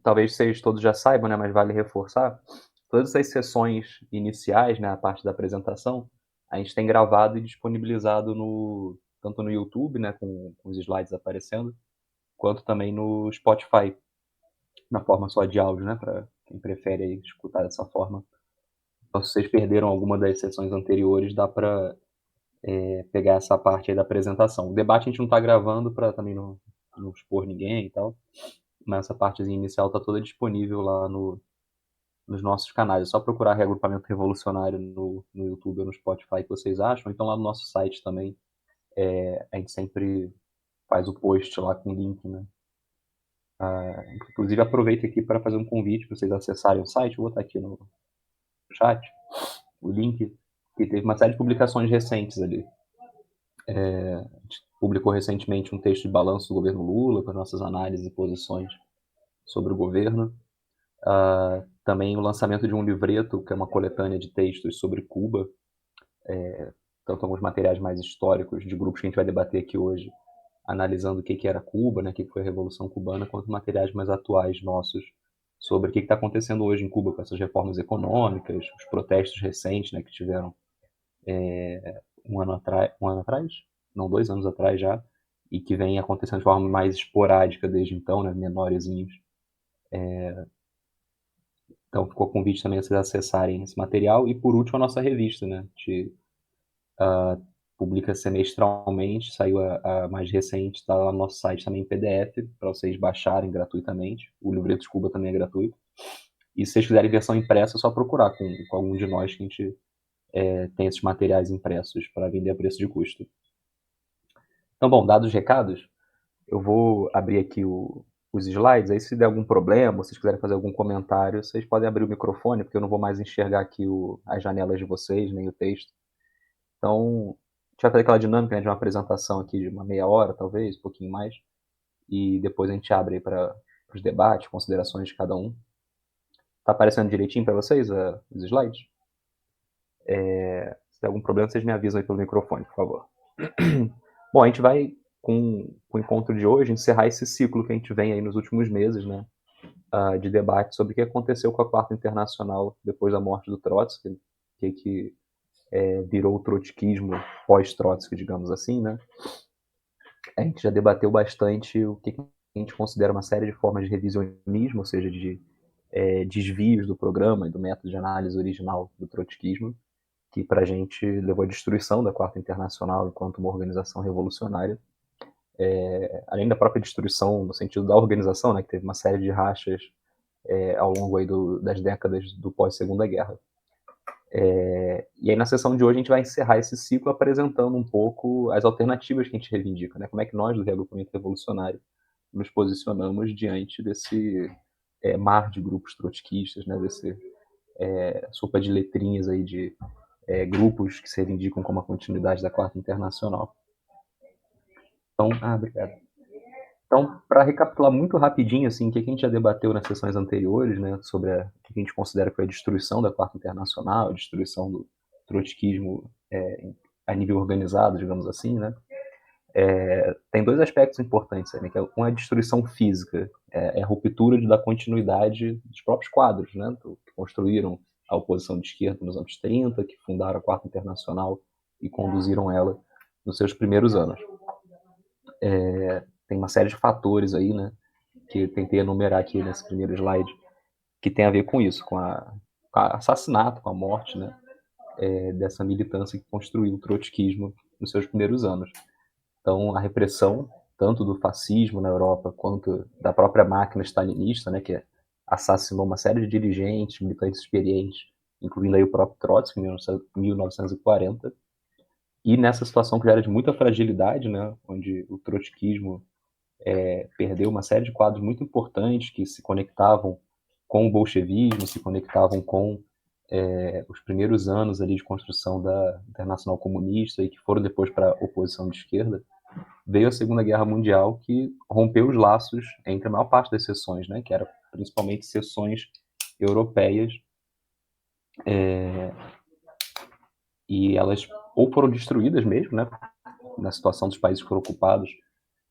talvez vocês todos já saibam, né, mas vale reforçar, todas essas sessões iniciais, né, a parte da apresentação, a gente tem gravado e disponibilizado tanto no YouTube, né, com os slides aparecendo, quanto também no Spotify, na forma só de áudio, né, para quem prefere aí escutar dessa forma. Então, se vocês perderam alguma das sessões anteriores, dá para pegar essa parte aí da apresentação. O debate a gente não está gravando para também não expor ninguém e tal, mas essa partezinha inicial está toda disponível lá nos nossos canais. É só procurar Reagrupamento Revolucionário no YouTube ou no Spotify que vocês acham. Então lá no nosso site também, a gente sempre faz o post lá com o link, né? Inclusive aproveito aqui para fazer um convite para vocês acessarem o site. Vou botar aqui no chat o link, que teve uma série de publicações recentes ali. A gente publicou recentemente um texto de balanço do governo Lula, com as nossas análises e posições sobre o governo. Também o lançamento de um livreto, que é uma coletânea de textos sobre Cuba, tanto alguns materiais mais históricos de grupos que a gente vai debater aqui hoje, analisando o que era Cuba, né, o que foi a Revolução Cubana, quanto materiais mais atuais nossos sobre o que está acontecendo hoje em Cuba com essas reformas econômicas, os protestos recentes, né, que tiveram um ano atrás? Não, 2 anos atrás já, e que vem acontecendo de forma mais esporádica desde então, né, menorzinhos. Então ficou o convite também a vocês acessarem esse material. E por último, a nossa revista, né? A gente publica semestralmente, saiu a mais recente, está lá no nosso site também em PDF, para vocês baixarem gratuitamente. O Livreto de Cuba também é gratuito. E se vocês quiserem versão impressa, é só procurar com algum de nós que a gente tem esses materiais impressos para vender a preço de custo. Então, bom, dados os recados, eu vou abrir aqui os slides, aí se der algum problema, ou se vocês quiserem fazer algum comentário, vocês podem abrir o microfone, porque eu não vou mais enxergar aqui as janelas de vocês, nem o texto. Então, a gente vai fazer aquela dinâmica, né, de uma apresentação aqui de uma meia hora, talvez, um pouquinho mais, e depois a gente abre aí para os debates, considerações de cada um. Tá aparecendo direitinho para vocês os slides? Se der algum problema, vocês me avisam aí pelo microfone, por favor. Bom, a gente vai, com o encontro de hoje, encerrar esse ciclo que a gente vem aí nos últimos meses, né, de debate sobre o que aconteceu com a Quarta Internacional depois da morte do Trotsky, que virou o trotskismo pós-Trotsky, digamos assim, né? A gente já debateu bastante o que a gente considera uma série de formas de revisionismo, ou seja, de desvios do programa e do método de análise original do trotskismo, que para a gente levou à destruição da Quarta Internacional enquanto uma organização revolucionária, além da própria destruição no sentido da organização, né, que teve uma série de rachas ao longo aí das décadas do pós-Segunda Guerra. E aí na sessão de hoje a gente vai encerrar esse ciclo apresentando um pouco as alternativas que a gente reivindica, né? Como é que nós do Reagrupamento Revolucionário nos posicionamos diante desse mar de grupos trotskistas, né? Desse sopa de letrinhas aí de grupos que se reivindicam como a continuidade da Quarta Internacional. Então, obrigado. Então, para recapitular muito rapidinho, assim, o que a gente já debateu nas sessões anteriores, né, sobre o que a gente considera que foi a destruição da Quarta Internacional, a destruição do trotskismo a nível organizado, digamos assim, né, tem dois aspectos importantes aí, né, que é uma destruição física, a ruptura da continuidade dos próprios quadros, né, que construíram a oposição de esquerda nos anos 30, que fundaram a Quarta Internacional e conduziram ela nos seus primeiros anos. Tem uma série de fatores aí, né, que eu tentei enumerar aqui nesse primeiro slide, que tem a ver com isso, com o assassinato, com a morte, né, dessa militância que construiu o trotskismo nos seus primeiros anos. Então, a repressão, tanto do fascismo na Europa, quanto da própria máquina stalinista, né, que assassinou uma série de dirigentes, militantes experientes, incluindo aí o próprio Trotsky, em 1940, e nessa situação que já era de muita fragilidade, né, onde o trotskismo perdeu uma série de quadros muito importantes que se conectavam com o bolchevismo, se conectavam com os primeiros anos ali de construção da Internacional Comunista e que foram depois para a oposição de esquerda, veio a Segunda Guerra Mundial, que rompeu os laços entre a maior parte das seções, né, que eram principalmente seções europeias, e elas ou foram destruídas mesmo, né, na situação dos países que foram ocupados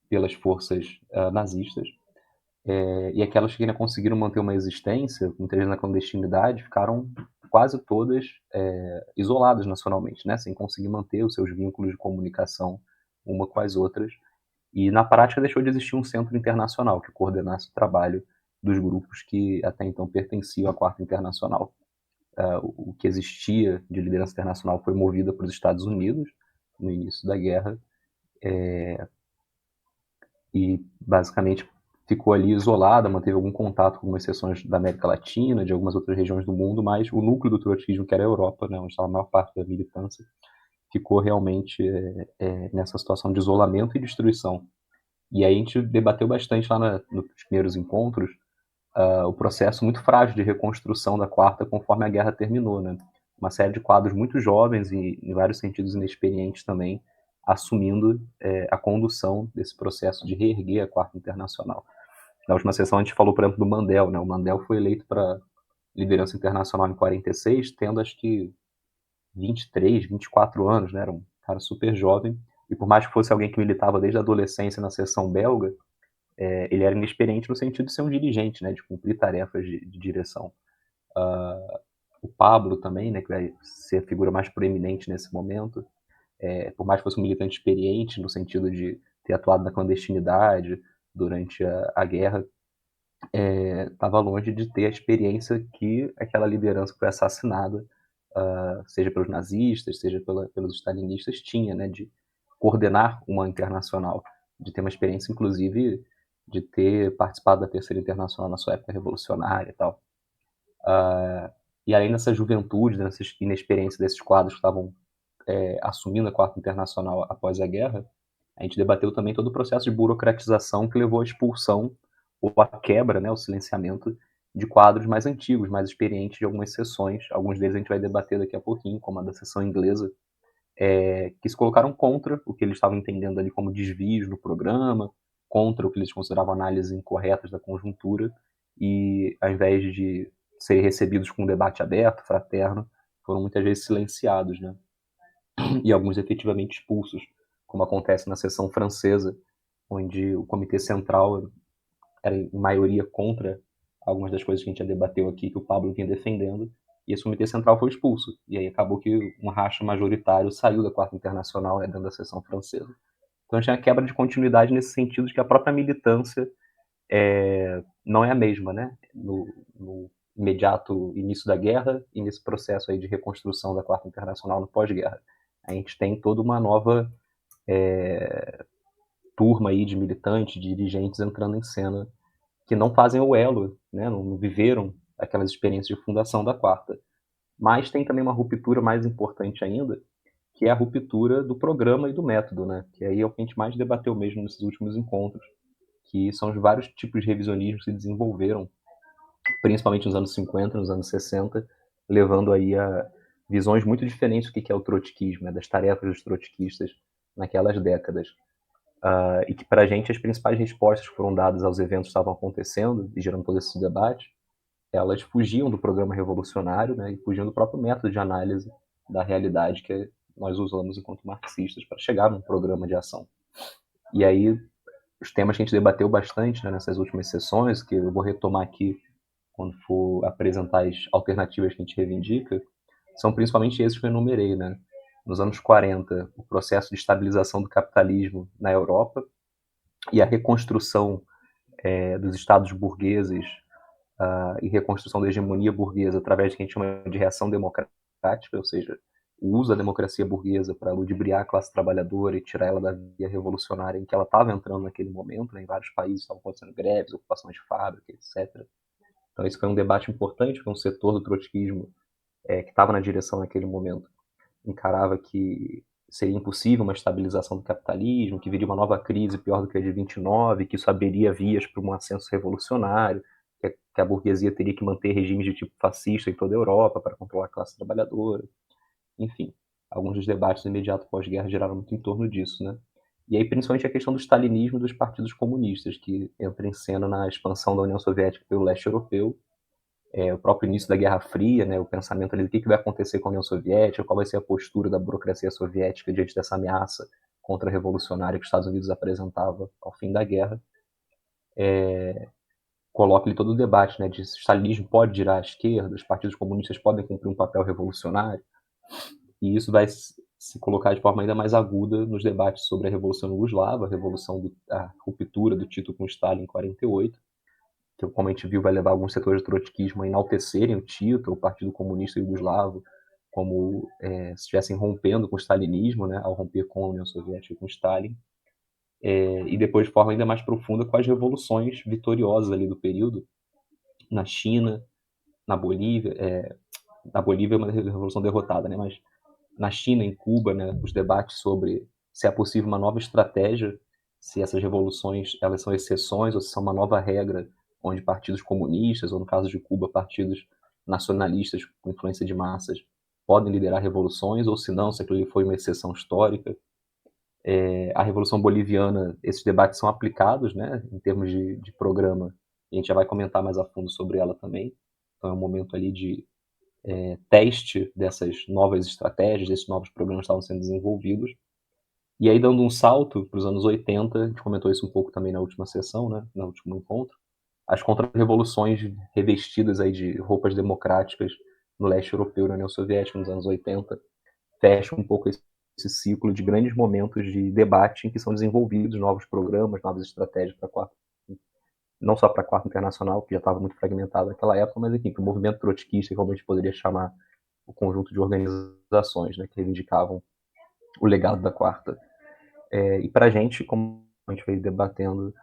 pelas forças nazistas, e aquelas que ainda conseguiram manter uma existência, muitas vezes na clandestinidade, ficaram quase todas isoladas nacionalmente, né, sem conseguir manter os seus vínculos de comunicação uma com as outras. E na prática deixou de existir um centro internacional que coordenasse o trabalho dos grupos que até então pertenciam à Quarta Internacional. O que existia de liderança internacional foi movida para os Estados Unidos no início da guerra, e basicamente ficou ali isolada, manteve algum contato com algumas seções da América Latina, de algumas outras regiões do mundo, mas o núcleo do trotskismo, que era a Europa, né, onde estava a maior parte da militância, ficou realmente nessa situação de isolamento e destruição. E aí a gente debateu bastante lá nos primeiros encontros o processo muito frágil de reconstrução da Quarta conforme a guerra terminou, né? Uma série de quadros muito jovens e, em vários sentidos, inexperientes também, assumindo a condução desse processo de reerguer a Quarta Internacional. Na última sessão a gente falou, por exemplo, do Mandel, né? O Mandel foi eleito para liderança internacional em 46, tendo acho que 23, 24 anos, né? Era um cara super jovem, e por mais que fosse alguém que militava desde a adolescência na seção belga, ele era inexperiente no sentido de ser um dirigente, né? De cumprir tarefas de direção. O Pablo também, né? Que vai ser a figura mais proeminente nesse momento, por mais que fosse um militante experiente no sentido de ter atuado na clandestinidade durante a guerra, estava longe de ter a experiência que aquela liderança que foi assassinada, seja pelos nazistas, seja pelos stalinistas, tinha, né, de coordenar uma internacional, de ter uma experiência, inclusive, de ter participado da Terceira Internacional na sua época revolucionária e tal. E além dessa juventude, dessa inexperiência desses quadros que estavam assumindo a Quarta Internacional após a guerra, a gente debateu também todo o processo de burocratização que levou à expulsão ou à quebra, né, o silenciamento de quadros mais antigos, mais experientes de algumas sessões. Alguns deles a gente vai debater daqui a pouquinho, como a da sessão inglesa, que se colocaram contra o que eles estavam entendendo ali como desvios no programa, contra o que eles consideravam análises incorretas da conjuntura, e ao invés de serem recebidos com um debate aberto, fraterno, foram muitas vezes silenciados, né? E alguns efetivamente expulsos, como acontece na seção francesa, onde o Comitê Central era em maioria contra algumas das coisas que a gente já debateu aqui, que o Pablo vinha defendendo, e esse Comitê Central foi expulso. E aí acabou que um racha majoritário saiu da Quarta Internacional dentro da seção francesa. Então a gente tem a quebra de continuidade nesse sentido de que a própria militância não é a mesma, né? No imediato início da guerra e nesse processo aí de reconstrução da Quarta Internacional no pós-guerra. A gente tem toda uma nova turma aí de militantes, de dirigentes entrando em cena, que não fazem o elo, né? Não viveram aquelas experiências de fundação da Quarta. Mas tem também uma ruptura mais importante ainda, que é a ruptura do programa e do método, né? Que aí é o que a gente mais debateu mesmo nesses últimos encontros, que são os vários tipos de revisionismo que se desenvolveram, principalmente nos anos 50, nos anos 60, levando aí a visões muito diferentes do que é o trotskismo, né? Das tarefas dos trotskistas naquelas décadas. E que para a gente as principais respostas que foram dadas aos eventos que estavam acontecendo e gerando todo esse debate, elas fugiam do programa revolucionário, né, e fugiam do próprio método de análise da realidade que nós usamos enquanto marxistas para chegar num programa de ação. E aí os temas que a gente debateu bastante, né, nessas últimas sessões, que eu vou retomar aqui quando for apresentar as alternativas que a gente reivindica, são principalmente esses que eu enumerei, né? Nos anos 40, o processo de estabilização do capitalismo na Europa e a reconstrução dos estados burgueses e reconstrução da hegemonia burguesa através do que a gente chama de reação democrática, ou seja, o uso da democracia burguesa para ludibriar a classe trabalhadora e tirar ela da via revolucionária em que ela estava entrando naquele momento, né? Em vários países estavam acontecendo greves, ocupações de fábrica, etc. Então esse foi um debate importante, foi um setor do trotskismo que estava na direção naquele momento, encarava que seria impossível uma estabilização do capitalismo, que viria uma nova crise pior do que a de 29, que isso abriria vias para um ascenso revolucionário, que a burguesia teria que manter regimes de tipo fascista em toda a Europa para controlar a classe trabalhadora. Enfim, alguns dos debates do imediato pós-guerra giraram muito em torno disso, né? E aí, principalmente, a questão do stalinismo e dos partidos comunistas, que entra em cena na expansão da União Soviética pelo leste europeu, o próprio início da Guerra Fria, né, o pensamento ali do que vai acontecer com a União Soviética, qual vai ser a postura da burocracia soviética diante dessa ameaça contra-revolucionária que os Estados Unidos apresentava ao fim da guerra. coloca ali todo o debate, né, de se o stalinismo pode girar à esquerda, os partidos comunistas podem cumprir um papel revolucionário, e isso vai se colocar de forma ainda mais aguda nos debates sobre a Revolução Iugoslava, a ruptura do Tito com Stalin em 48, que, como a gente viu, vai levar alguns setores do trotskismo a enaltecerem o Tito, o Partido Comunista Iugoslavo, como se estivessem rompendo com o stalinismo, né, ao romper com a União Soviética e com Stalin, e depois de forma ainda mais profunda com as revoluções vitoriosas ali do período, na China, na Bolívia, na Bolívia é uma revolução derrotada, né, mas na China, em Cuba, né, os debates sobre se é possível uma nova estratégia, se essas revoluções elas são exceções ou se são uma nova regra, onde partidos comunistas, ou no caso de Cuba, partidos nacionalistas com influência de massas, podem liderar revoluções, ou se não, se aquilo foi uma exceção histórica. A Revolução Boliviana, esses debates são aplicados, né, em termos de programa, e a gente já vai comentar mais a fundo sobre ela também. Então é um momento ali de teste dessas novas estratégias, desses novos programas que estavam sendo desenvolvidos. E aí, dando um salto para os anos 80, a gente comentou isso um pouco também na última sessão, né, no último encontro, as contra-revoluções revestidas aí de roupas democráticas no leste europeu e na União Soviética nos anos 80 fecham um pouco esse ciclo de grandes momentos de debate em que são desenvolvidos novos programas, novas estratégias para a quarta, não só para a quarta internacional, que já estava muito fragmentado naquela época, mas enfim, para o movimento trotskista, como a gente poderia chamar o conjunto de organizações, né, que reivindicavam o legado da quarta. E para a gente, como a gente veio debatendo,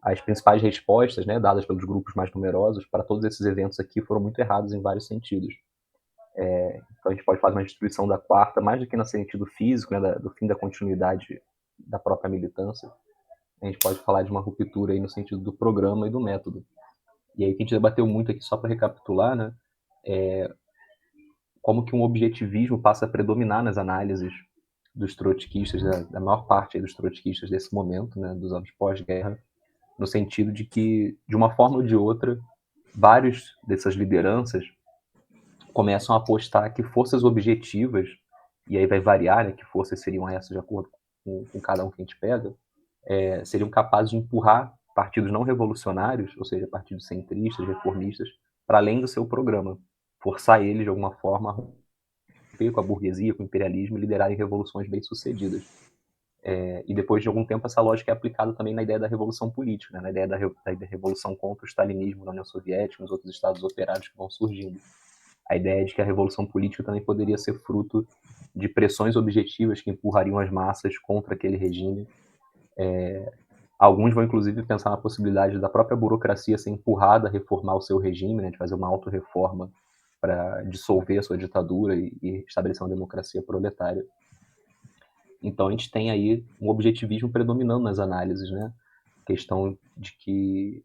as principais respostas, né, dadas pelos grupos mais numerosos para todos esses eventos aqui foram muito erradas em vários sentidos. Então a gente pode fazer uma destruição da quarta, mais do que no sentido físico, né, do fim da continuidade da própria militância. A gente pode falar de uma ruptura aí no sentido do programa e do método. E aí que a gente debateu muito aqui, só para recapitular, né, como que um objetivismo passa a predominar nas análises dos trotskistas, da maior parte dos trotskistas desse momento, né, dos anos pós-guerra, no sentido de que, de uma forma ou de outra, vários dessas lideranças começam a apostar que forças objetivas, e aí vai variar, né, que forças seriam essas de acordo com cada um que a gente pega, seriam capazes de empurrar partidos não revolucionários, ou seja, partidos centristas, reformistas, para além do seu programa, forçar eles, de alguma forma, a romper com a burguesia, com o imperialismo e liderarem revoluções bem-sucedidas. E depois de algum tempo essa lógica é aplicada também na ideia da revolução política, né, na ideia da revolução contra o stalinismo na União Soviética, nos outros estados operários que vão surgindo. A ideia de que a revolução política também poderia ser fruto de pressões objetivas que empurrariam as massas contra aquele regime. Alguns vão inclusive pensar na possibilidade da própria burocracia ser empurrada a reformar o seu regime, né, de fazer uma autorreforma para dissolver a sua ditadura e estabelecer uma democracia proletária. Então a gente tem aí um objetivismo predominando nas análises, né? A questão de que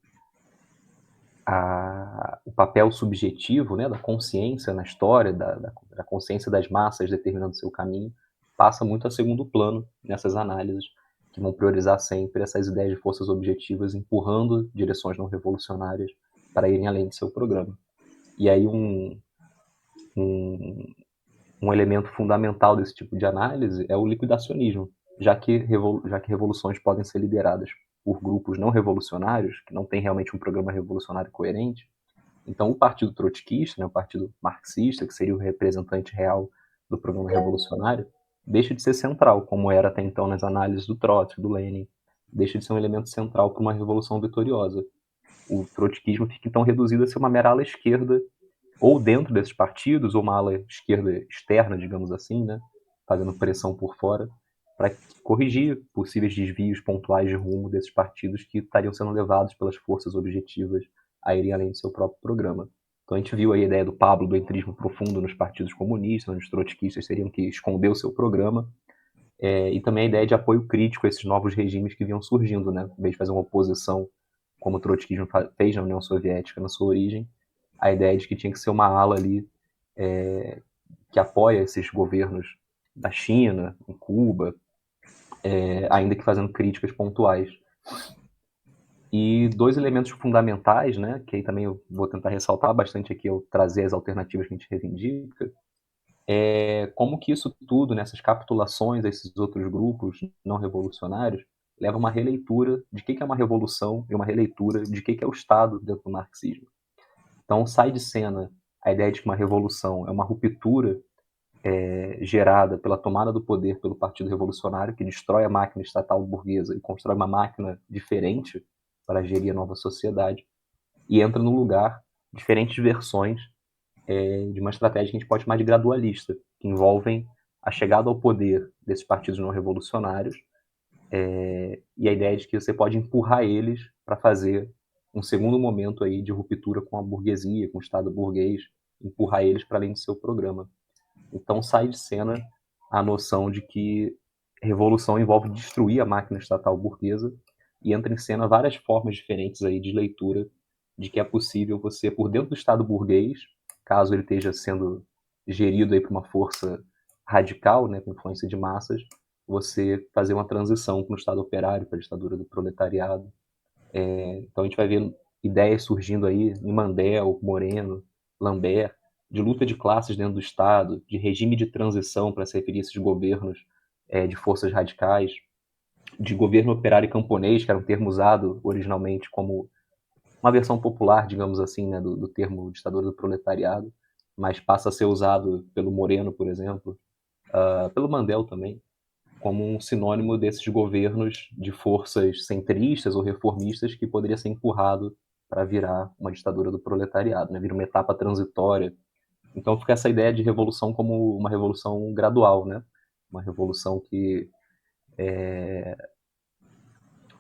o papel subjetivo, né, da consciência na história, da consciência das massas determinando seu caminho, passa muito a segundo plano nessas análises, que vão priorizar sempre essas ideias de forças objetivas empurrando direções não revolucionárias para irem além do seu programa. E aí um elemento fundamental desse tipo de análise é o liquidacionismo, já que revoluções podem ser lideradas por grupos não revolucionários, que não têm realmente um programa revolucionário coerente. Então, o Partido Trotskista, né, o Partido Marxista, que seria o representante real do programa revolucionário, deixa de ser central, como era até então nas análises do Trotsky, do Lenin, deixa de ser um elemento central para uma revolução vitoriosa. O trotskismo fica então reduzido a ser uma mera ala esquerda, ou dentro desses partidos, ou uma ala esquerda externa, digamos assim, né, fazendo pressão por fora, para corrigir possíveis desvios pontuais de rumo desses partidos que estariam sendo levados pelas forças objetivas a irem além do seu próprio programa. Então a gente viu aí a ideia do Pablo do entrismo profundo nos partidos comunistas, onde os trotskistas teriam que esconder o seu programa, e também a ideia de apoio crítico a esses novos regimes que vinham surgindo, né? Em vez de fazer uma oposição, como o trotskismo fez na União Soviética na sua origem, a ideia de que tinha que ser uma ala ali que apoia esses governos da China, em Cuba, ainda que fazendo críticas pontuais. E dois elementos fundamentais, né, que aí também eu vou tentar ressaltar bastante aqui, eu trazer as alternativas que a gente reivindica, como que isso tudo, nessas capitulações a esses outros grupos não revolucionários, leva a uma releitura de o que é uma revolução e uma releitura de o que é o Estado dentro do marxismo. Então sai de cena a ideia de que uma revolução é uma ruptura gerada pela tomada do poder pelo Partido Revolucionário, que destrói a máquina estatal burguesa e constrói uma máquina diferente para gerir a nova sociedade, e entra no lugar diferentes versões de uma estratégia que a gente pode chamar de gradualista, que envolvem a chegada ao poder desses partidos não revolucionários e a ideia de que você pode empurrar eles para fazer um segundo momento aí de ruptura com a burguesia, com o Estado burguês, empurrar eles para além do seu programa. Então sai de cena a noção de que revolução envolve destruir a máquina estatal burguesa e entra em cena várias formas diferentes aí de leitura de que é possível você, por dentro do Estado burguês, caso ele esteja sendo gerido aí por uma força radical, né, com influência de massas, você fazer uma transição para o Estado operário, para a ditadura do proletariado. Então a gente vai ver ideias surgindo aí em Mandel, Moreno, Lambert, de luta de classes dentro do Estado, de regime de transição para se referir a esses governos de forças radicais, de governo operário e camponês, que era um termo usado originalmente como uma versão popular, digamos assim, né, do termo ditadura do proletariado, mas passa a ser usado pelo Moreno, por exemplo, pelo Mandel também, como um sinônimo desses governos de forças centristas ou reformistas que poderia ser empurrado para virar uma ditadura do proletariado, né? Vira uma etapa transitória. Então fica essa ideia de revolução como uma revolução gradual, né? Uma revolução que,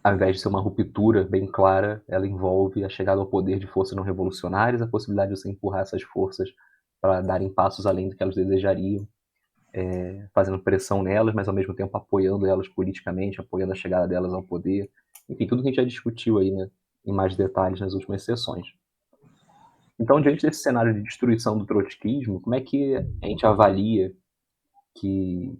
ao invés de ser uma ruptura bem clara, ela envolve a chegada ao poder de forças não revolucionárias, a possibilidade de você empurrar essas forças para darem passos além do que elas desejariam, fazendo pressão nelas, mas ao mesmo tempo apoiando elas politicamente, apoiando a chegada delas ao poder. Enfim, tudo que a gente já discutiu aí, né, em mais detalhes nas últimas sessões. Então, diante desse cenário de destruição do trotskismo, como é que a gente avalia que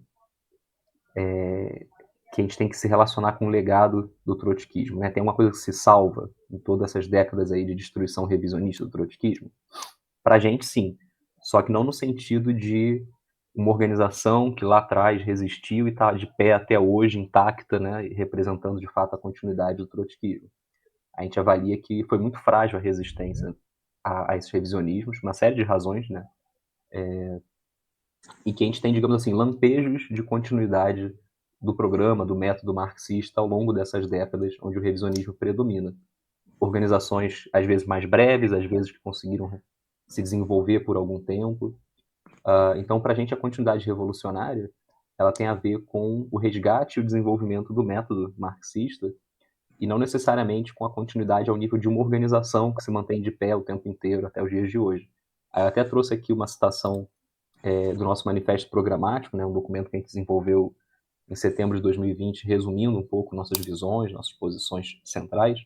a gente tem que se relacionar com o legado do trotskismo, né? Tem uma coisa que se salva em todas essas décadas aí de destruição revisionista do trotskismo? Para a gente, sim. Só que não no sentido de uma organização que lá atrás resistiu e está de pé até hoje, intacta, né, representando de fato a continuidade do trotskismo. A gente avalia que foi muito frágil a resistência a esses revisionismos, uma série de razões, né, e que a gente tem, digamos assim, lampejos de continuidade do programa, do método marxista ao longo dessas décadas onde o revisionismo predomina. Organizações, às vezes mais breves, às vezes que conseguiram se desenvolver por algum tempo. Então, para a gente, a continuidade revolucionária ela tem a ver com o resgate e o desenvolvimento do método marxista e não necessariamente com a continuidade ao nível de uma organização que se mantém de pé o tempo inteiro até os dias de hoje. Eu até trouxe aqui uma citação do nosso manifesto programático, né, um documento que a gente desenvolveu em setembro de 2020, resumindo um pouco nossas visões, nossas posições centrais,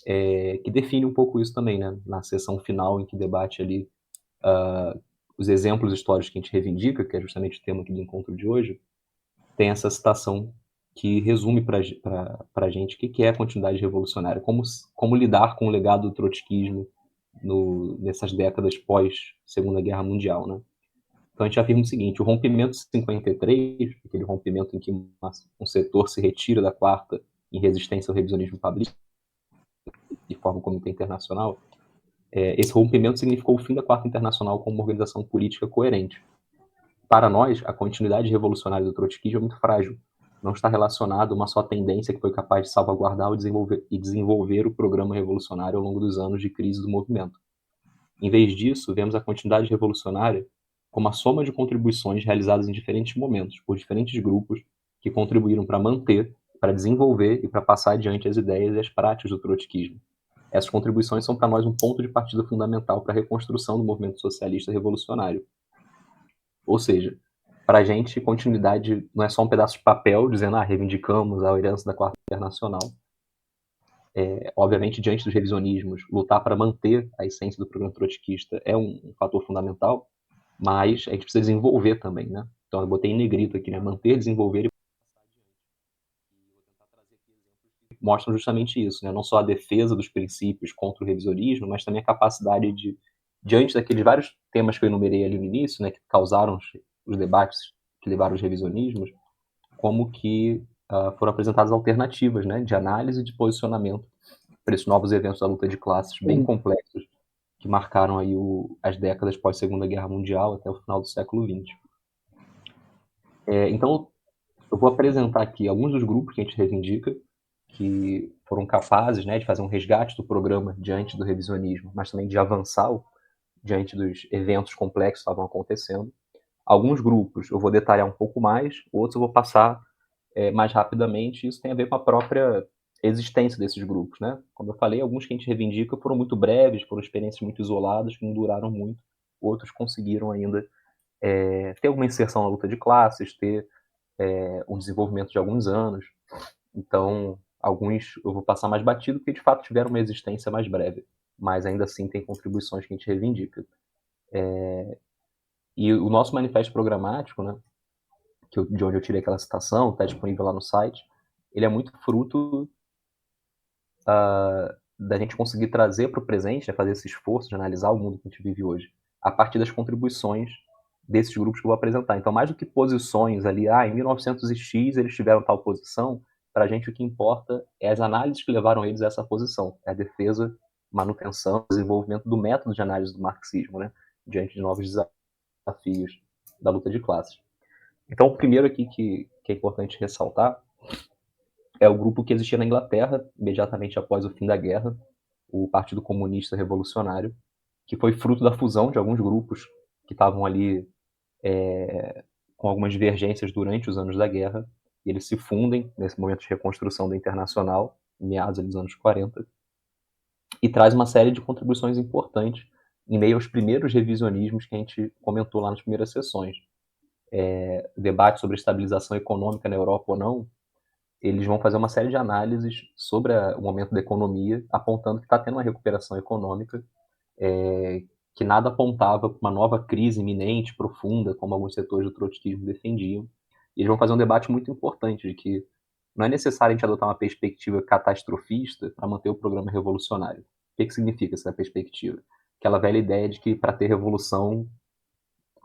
que define um pouco isso também, né, na sessão final em que debate ali os exemplos históricos que a gente reivindica, que é justamente o tema aqui do encontro de hoje, tem essa citação que resume para a gente o que é a continuidade revolucionária, como lidar com o legado do trotskismo nessas décadas pós Segunda Guerra Mundial, né? Então a gente afirma o seguinte: o rompimento de 53, aquele rompimento em que um setor se retira da quarta em resistência ao revisionismo paulista e forma o Comitê Internacional, esse rompimento significou o fim da Quarta Internacional como uma organização política coerente. Para nós, a continuidade revolucionária do trotskismo é muito frágil. Não está relacionado a uma só tendência que foi capaz de salvaguardar e desenvolver o programa revolucionário ao longo dos anos de crise do movimento. Em vez disso, vemos a continuidade revolucionária como a soma de contribuições realizadas em diferentes momentos, por diferentes grupos que contribuíram para manter, para desenvolver e para passar adiante as ideias e as práticas do trotskismo. Essas contribuições são para nós um ponto de partida fundamental para a reconstrução do movimento socialista revolucionário. Ou seja, para a gente, continuidade não é só um pedaço de papel dizendo reivindicamos a herança da Quarta Internacional. Obviamente, diante dos revisionismos, lutar para manter a essência do programa trotskista é um fator fundamental, mas a gente precisa desenvolver também, né? Então eu botei em negrito aqui, né? Manter, desenvolver e mostram justamente isso, né? Não só a defesa dos princípios contra o revisionismo, mas também a capacidade de, diante daqueles vários temas que eu enumerei ali no início, né, que causaram os debates que levaram aos revisionismos, como que foram apresentadas alternativas, né, de análise e de posicionamento para esses novos eventos da luta de classes bem complexos que marcaram aí as décadas pós-Segunda Guerra Mundial até o final do século XX. Então, eu vou apresentar aqui alguns dos grupos que a gente reivindica, que foram capazes, né, de fazer um resgate do programa diante do revisionismo, mas também de avançar diante dos eventos complexos que estavam acontecendo. Alguns grupos eu vou detalhar um pouco mais, outros eu vou passar mais rapidamente. Isso tem a ver com a própria existência desses grupos, né? Como eu falei, alguns que a gente reivindica foram muito breves, foram experiências muito isoladas, que não duraram muito. Outros conseguiram ainda ter alguma inserção na luta de classes, ter um desenvolvimento de alguns anos. Então, alguns eu vou passar mais batido, porque de fato tiveram uma existência mais breve, mas ainda assim tem contribuições que a gente reivindica. E o nosso manifesto programático, né, de onde eu tirei aquela citação, está disponível lá no site, ele é muito fruto da gente conseguir trazer para o presente, né, fazer esse esforço de analisar o mundo que a gente vive hoje, a partir das contribuições desses grupos que eu vou apresentar. Então, mais do que posições ali, em 1900X eles tiveram tal posição, para a gente o que importa é as análises que levaram eles a essa posição, é a defesa, manutenção, desenvolvimento do método de análise do marxismo, né, diante de novos desafios da luta de classes. Então, o primeiro aqui que é importante ressaltar é o grupo que existia na Inglaterra, imediatamente após o fim da guerra, o Partido Comunista Revolucionário, que foi fruto da fusão de alguns grupos que estavam ali com algumas divergências durante os anos da guerra, e eles se fundem nesse momento de reconstrução da Internacional, em meados dos anos 40, e traz uma série de contribuições importantes em meio aos primeiros revisionismos que a gente comentou lá nas primeiras sessões. O debate sobre estabilização econômica na Europa ou não, eles vão fazer uma série de análises sobre o momento da economia, apontando que está tendo uma recuperação econômica, que nada apontava para uma nova crise iminente, profunda, como alguns setores do trotskismo defendiam. E eles vão fazer um debate muito importante de que não é necessário a gente adotar uma perspectiva catastrofista para manter o programa revolucionário. O que significa essa perspectiva? Aquela velha ideia de que para ter revolução,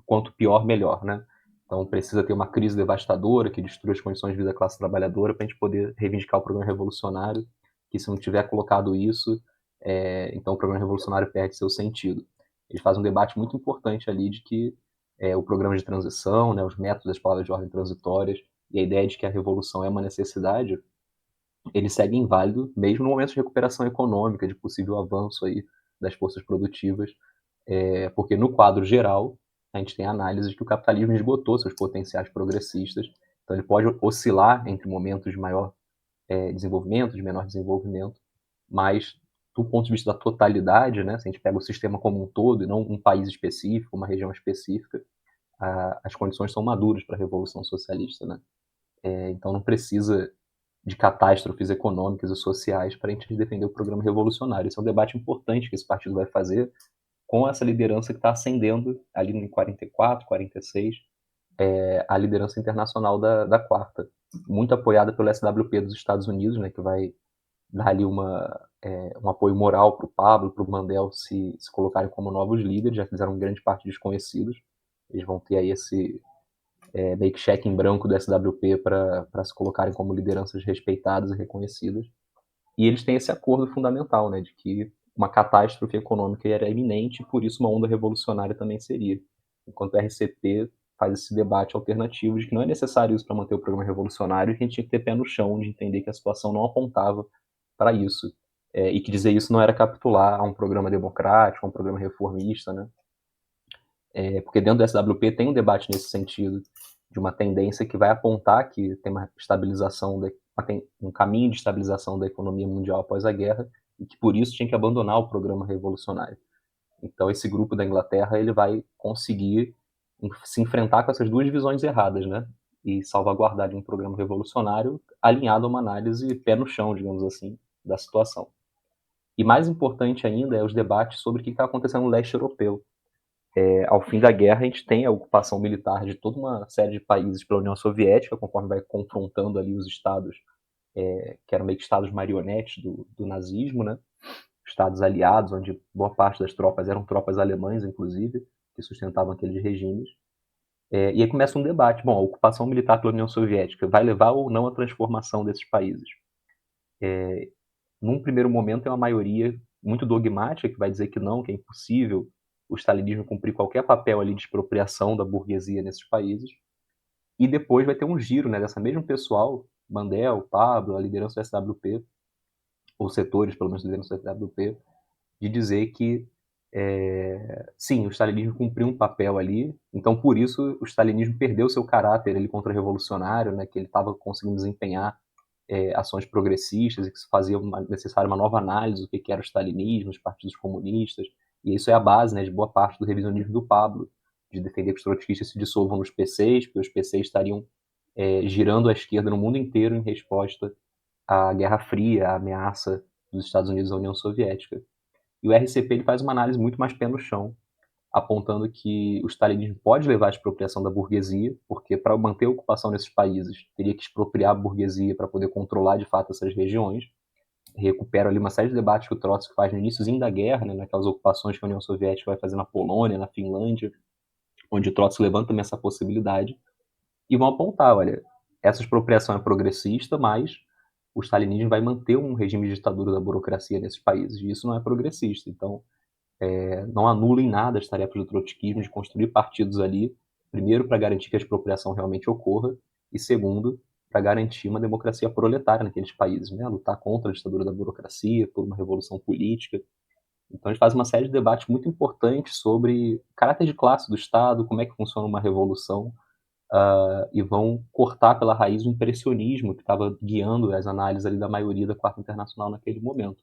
quanto pior, melhor, né? Então precisa ter uma crise devastadora que destrua as condições de vida da classe trabalhadora para a gente poder reivindicar o programa revolucionário, que se não tiver colocado isso, então o programa revolucionário perde seu sentido. Eles fazem um debate muito importante ali de que o programa de transição, né, os métodos das palavras de ordem transitórias e a ideia de que a revolução é uma necessidade, ele segue inválido mesmo no momento de recuperação econômica, de possível avanço aí das forças produtivas, porque no quadro geral a gente tem a análise de que o capitalismo esgotou seus potenciais progressistas, então ele pode oscilar entre momentos de maior desenvolvimento, de menor desenvolvimento, mas do ponto de vista da totalidade, né, se a gente pega o sistema como um todo e não um país específico, uma região específica, as condições são maduras para a revolução socialista, né? Então não precisa de catástrofes econômicas e sociais para a gente defender o programa revolucionário. Esse é um debate importante que esse partido vai fazer com essa liderança que está ascendendo ali em 44, 46, a liderança internacional da Quarta, muito apoiada pelo SWP dos Estados Unidos, né, que vai dar ali um apoio moral para o Pablo, para o Mandel se colocarem como novos líderes, já fizeram grande parte desconhecidos, eles vão ter aí esse meio que cheque em branco do SWP para se colocarem como lideranças respeitadas e reconhecidas. E eles têm esse acordo fundamental, né, de que uma catástrofe econômica era iminente e por isso uma onda revolucionária também seria. Enquanto o RCP faz esse debate alternativo de que não é necessário isso para manter o programa revolucionário e que a gente tinha que ter pé no chão de entender que a situação não apontava para isso. E que dizer isso não era capitular a um programa democrático, a um programa reformista, né? Porque dentro do SWP tem um debate nesse sentido, de uma tendência que vai apontar que tem uma estabilização, um caminho de estabilização da economia mundial após a guerra, e que por isso tinha que abandonar o programa revolucionário. Então esse grupo da Inglaterra ele vai conseguir se enfrentar com essas duas visões erradas, né? E salvaguardar um programa revolucionário alinhado a uma análise pé no chão, digamos assim, da situação. E mais importante ainda é os debates sobre o que está acontecendo no leste europeu. Ao fim da guerra, a gente tem a ocupação militar de toda uma série de países pela União Soviética, conforme vai confrontando ali os estados, que eram meio que estados marionetes do nazismo, né? Estados aliados, onde boa parte das tropas eram tropas alemãs, inclusive, que sustentavam aqueles regimes. E aí começa um debate. Bom, a ocupação militar pela União Soviética vai levar ou não à transformação desses países? Num primeiro momento, tem uma maioria muito dogmática que vai dizer que não, que é impossível o stalinismo cumprir qualquer papel ali de expropriação da burguesia nesses países. E depois vai ter um giro, né, dessa mesmo pessoal, Mandel, Pablo, a liderança do SWP, ou setores, pelo menos, da liderança do SWP, de dizer que, sim, o stalinismo cumpriu um papel ali, então por isso o stalinismo perdeu seu caráter ali contra-revolucionário, né, que ele estava conseguindo desempenhar ações progressistas e que se fazia necessária uma nova análise do que era o stalinismo, os partidos comunistas, e isso é a base, né, de boa parte do revisionismo do Pablo, de defender que os trotskistas se dissolvam nos PCs, porque os PCs estariam girando à esquerda no mundo inteiro em resposta à Guerra Fria, à ameaça dos Estados Unidos à União Soviética. E o RCP ele faz uma análise muito mais pé no chão, apontando que o stalinismo pode levar à expropriação da burguesia, porque para manter a ocupação nesses países teria que expropriar a burguesia para poder controlar de fato essas regiões. Recupera ali uma série de debates que o Trotsky faz no iníciozinho da guerra, né, naquelas ocupações que a União Soviética vai fazer na Polônia, na Finlândia, onde o Trotsky levanta também essa possibilidade, e vão apontar, olha, essa expropriação é progressista, mas o stalinismo vai manter um regime de ditadura da burocracia nesses países, e isso não é progressista. Então, não anula em nada as tarefas do trotskismo de construir partidos ali, primeiro, para garantir que a expropriação realmente ocorra, e segundo, para garantir uma democracia proletária naqueles países, né? Lutar contra a ditadura da burocracia, por uma revolução política. Então, eles fazem uma série de debates muito importantes sobre o caráter de classe do Estado, como é que funciona uma revolução, e vão cortar pela raiz o impressionismo que estava guiando as análises ali da maioria da Quarta Internacional naquele momento.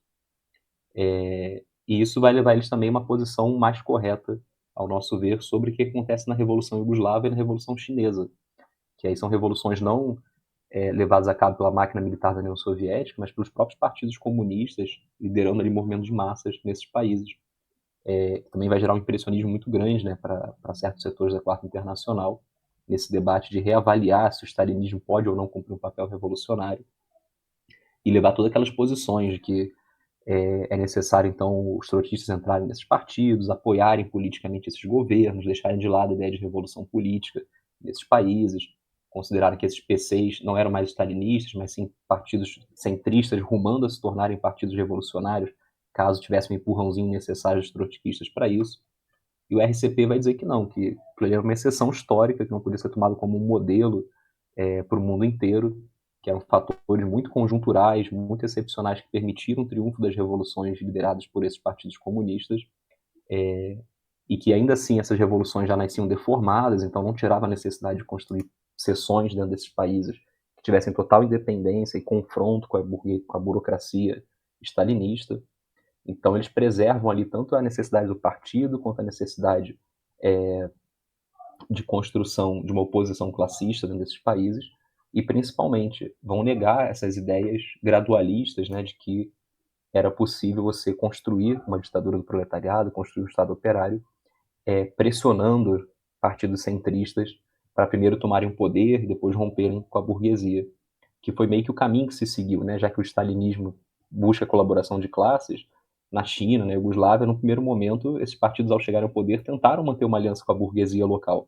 E isso vai levar eles também a uma posição mais correta, ao nosso ver, sobre o que acontece na Revolução Iugoslava e na Revolução Chinesa, que aí são revoluções não levadas a cabo pela máquina militar da União Soviética, mas pelos próprios partidos comunistas, liderando ali movimentos de massas nesses países. Também vai gerar um impressionismo muito grande, né, para certos setores da Quarta Internacional, nesse debate de reavaliar se o stalinismo pode ou não cumprir um papel revolucionário, e levar todas aquelas posições de que é necessário, então, os trotskistas entrarem nesses partidos, apoiarem politicamente esses governos, deixarem de lado a ideia de revolução política nesses países, considerarem que esses PCs não eram mais stalinistas, mas sim partidos centristas rumando a se tornarem partidos revolucionários, caso tivesse um empurrãozinho necessário dos trotskistas para isso. E o RCP vai dizer que não, que ele era uma exceção histórica, que não podia ser tomado como um modelo para o mundo inteiro, que eram fatores muito conjunturais, muito excepcionais, que permitiram o triunfo das revoluções lideradas por esses partidos comunistas, e que ainda assim essas revoluções já nasciam deformadas, então não tirava a necessidade de construir seções dentro desses países que tivessem total independência e confronto com a burocracia stalinista. Então eles preservam ali tanto a necessidade do partido quanto a necessidade de construção de uma oposição classista dentro desses países, e principalmente vão negar essas ideias gradualistas, né, de que era possível você construir uma ditadura do proletariado, construir um Estado operário, pressionando partidos centristas para primeiro tomarem o poder e depois romperem com a burguesia, que foi meio que o caminho que se seguiu, né, já que o stalinismo busca a colaboração de classes. Na China, na Iugoslávia, no primeiro momento, esses partidos, ao chegarem ao poder, tentaram manter uma aliança com a burguesia local.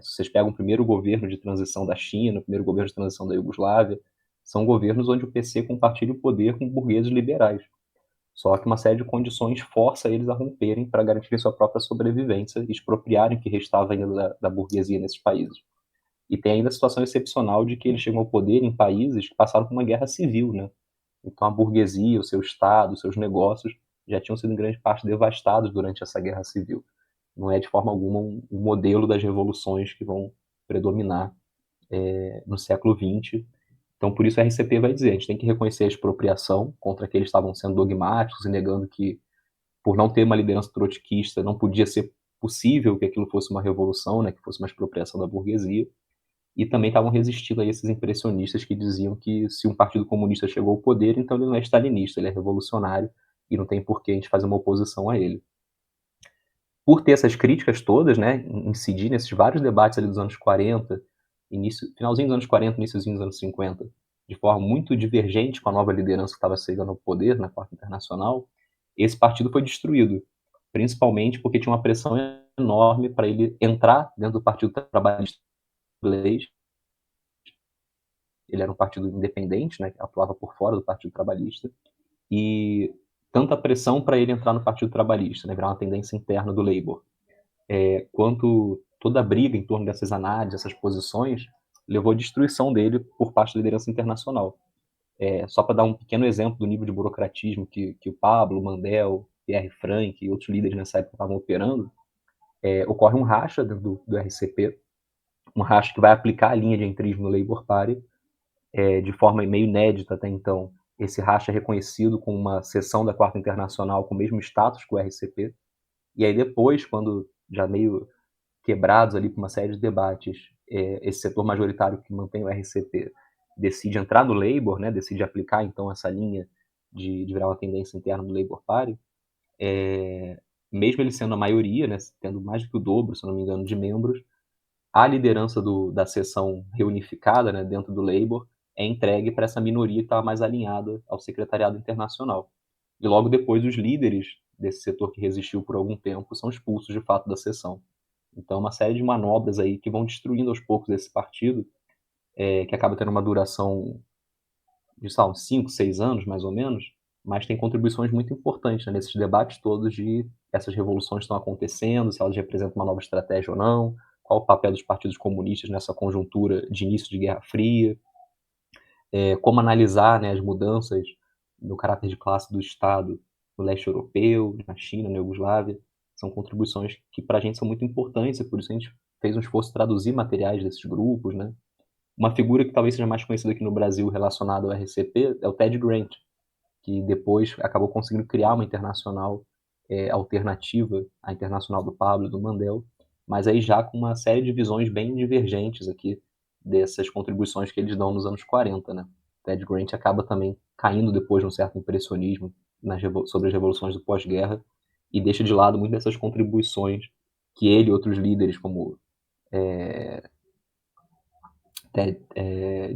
Se vocês pegam o primeiro governo de transição da China, o primeiro governo de transição da Iugoslávia, são governos onde o PC compartilha o poder com burgueses liberais. Só que uma série de condições força eles a romperem para garantir sua própria sobrevivência e expropriarem o que restava ainda da burguesia nesses países. E tem ainda a situação excepcional de que eles chegam ao poder em países que passaram por uma guerra civil, né? Então a burguesia, o seu Estado, os seus negócios já tinham sido em grande parte devastados durante essa guerra civil. Não é de forma alguma um modelo das revoluções que vão predominar no século XX. Então, por isso a RCP vai dizer, a gente tem que reconhecer a expropriação contra que eles estavam sendo dogmáticos e negando que, por não ter uma liderança trotskista, não podia ser possível que aquilo fosse uma revolução, né, que fosse uma expropriação da burguesia, e também estavam resistindo a esses impressionistas que diziam que se um partido comunista chegou ao poder, então ele não é stalinista, ele é revolucionário, e não tem por que a gente fazer uma oposição a ele. Por ter essas críticas todas, né, incidir nesses vários debates ali dos anos 40, finalzinho dos anos 40, iníciozinho dos anos 50, de forma muito divergente com a nova liderança que estava chegando ao poder na Quarta Internacional, esse partido foi destruído, principalmente porque tinha uma pressão enorme para ele entrar dentro do Partido Trabalhista inglês. Ele era um partido independente, né, que atuava por fora do Partido Trabalhista, e tanta pressão para ele entrar no Partido Trabalhista, né, virar uma tendência interna do Labour, quanto toda a briga em torno dessas análises, essas posições, levou à destruição dele por parte da liderança internacional. Só para dar um pequeno exemplo do nível de burocratismo que o Pablo, Mandel, Pierre Frank e outros líderes nessa época estavam operando, ocorre um racha dentro do RCP, um racha que vai aplicar a linha de entrismo no Labour Party, de forma meio inédita até então. Esse racha é reconhecido como uma seção da Quarta Internacional com o mesmo status que o RCP, e aí depois, quando já meio quebrados ali por uma série de debates, esse setor majoritário que mantém o RCP decide entrar no Labour, né, decide aplicar então essa linha de virar uma tendência interna do Labour Party, mesmo ele sendo a maioria, né, tendo mais do que o dobro, se não me engano, de membros, a liderança da seção reunificada, né, dentro do Labour é entregue para essa minoria que estava mais alinhada ao secretariado internacional. E logo depois os líderes desse setor que resistiu por algum tempo são expulsos de fato da seção. Então, uma série de manobras aí que vão destruindo aos poucos esse partido, que acaba tendo uma duração de, sei lá, uns 5, 6 anos, mais ou menos, mas tem contribuições muito importantes, né, nesses debates todos de essas revoluções estão acontecendo, se elas representam uma nova estratégia ou não, qual o papel dos partidos comunistas nessa conjuntura de início de Guerra Fria, como analisar, né, as mudanças no caráter de classe do Estado no leste europeu, na China, na Iugoslávia. São contribuições que para a gente são muito importantes, e por isso a gente fez um esforço de traduzir materiais desses grupos, né? Uma figura que talvez seja mais conhecida aqui no Brasil relacionada ao RCP é o Ted Grant, que depois acabou conseguindo criar uma internacional alternativa à internacional do Pablo e do Mandel, mas aí já com uma série de visões bem divergentes aqui dessas contribuições que eles dão nos anos 40, né? Ted Grant acaba também caindo depois de um certo impressionismo sobre as revoluções do pós-guerra e deixa de lado muitas dessas contribuições que ele e outros líderes como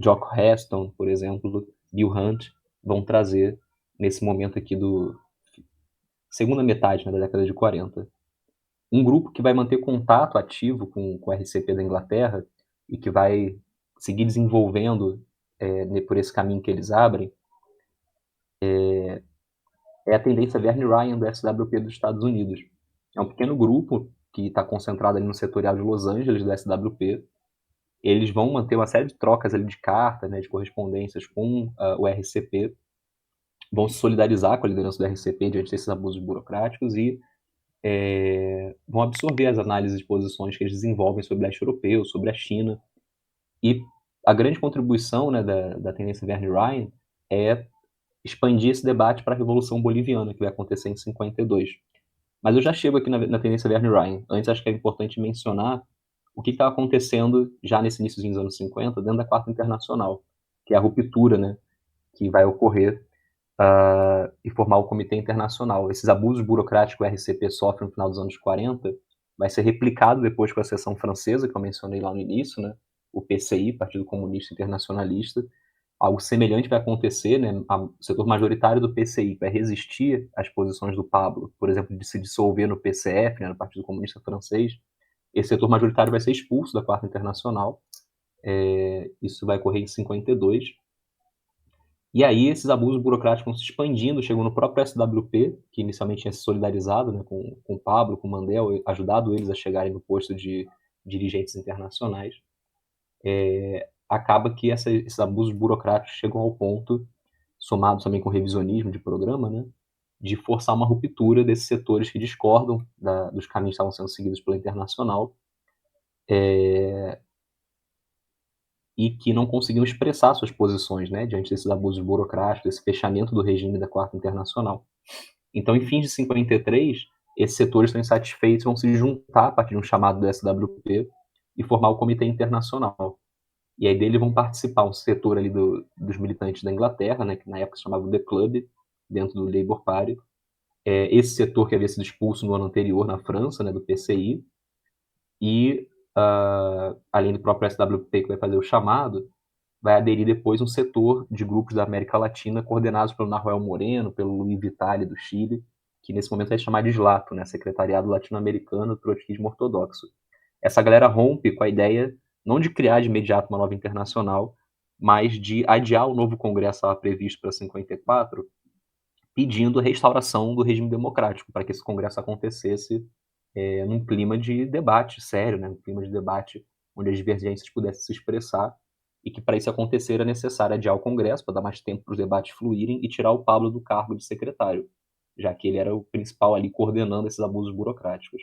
Jock Heston, por exemplo, Bill Hunt, vão trazer nesse momento aqui do segunda metade, né, da década de 40. Um grupo que vai manter contato ativo com o RCP da Inglaterra e que vai seguir desenvolvendo por esse caminho que eles abrem é a tendência Verne Ryan do SWP dos Estados Unidos. É um pequeno grupo que está concentrado ali no setorial de Los Angeles do SWP. Eles vão manter uma série de trocas ali de cartas, né, de correspondências com o RCP, vão se solidarizar com a liderança do RCP diante desses abusos burocráticos e vão absorver as análises de posições que eles desenvolvem sobre o leste europeu, sobre a China. E a grande contribuição, né, da tendência Verne Ryan é expandir esse debate para a Revolução Boliviana, que vai acontecer em 52. Mas eu já chego aqui na tendência Verne Ryan. Antes, acho que é importante mencionar o que estava acontecendo já nesse início dos anos 50, dentro da Quarta Internacional, que é a ruptura, né, que vai ocorrer e formar o Comitê Internacional. Esses abusos burocráticos que o RCP sofre no final dos anos 40 vai ser replicado depois com a seção francesa, que eu mencionei lá no início, né, o PCI, Partido Comunista Internacionalista. Algo semelhante vai acontecer, né, o setor majoritário do PCI vai resistir às posições do Pablo, por exemplo, de se dissolver no PCF, né, no Partido Comunista Francês. Esse setor majoritário vai ser expulso da Quarta Internacional. Isso vai ocorrer em 52. E aí esses abusos burocráticos vão se expandindo, chegou no próprio SWP, que inicialmente tinha se solidarizado, né, com o Pablo, com o Mandel, ajudado eles a chegarem no posto de dirigentes internacionais. Acaba que esses abusos burocráticos chegam ao ponto, somados também com revisionismo de programa, né, de forçar uma ruptura desses setores que discordam dos caminhos que estavam sendo seguidos pela Internacional e que não conseguiam expressar suas posições, né, diante desses abusos burocráticos, desse fechamento do regime da Quarta Internacional. Então, em fins de 53, esses setores estão insatisfeitos, vão se juntar a partir de um chamado do SWP e formar o Comitê Internacional. E aí dele vão participar um setor ali dos militantes da Inglaterra, né, que na época se chamava The Club, dentro do Labour Party. Esse setor que havia sido expulso no ano anterior na França, né, do PCI, e além do próprio SWP que vai fazer o chamado, vai aderir depois um setor de grupos da América Latina coordenados pelo Nahuel Moreno, pelo Luiz Vitale do Chile, que nesse momento vai se chamar de SLATO, né, Secretariado Latino-Americano do Trotskismo Ortodoxo. Essa galera rompe com a ideia não de criar de imediato uma nova internacional, mas de adiar o novo congresso que estava previsto para 54, pedindo a restauração do regime democrático, para que esse congresso acontecesse num clima de debate sério, né, num clima de debate onde as divergências pudessem se expressar, e que para isso acontecer era necessário adiar o congresso para dar mais tempo para os debates fluírem e tirar o Pablo do cargo de secretário, já que ele era o principal ali coordenando esses abusos burocráticos.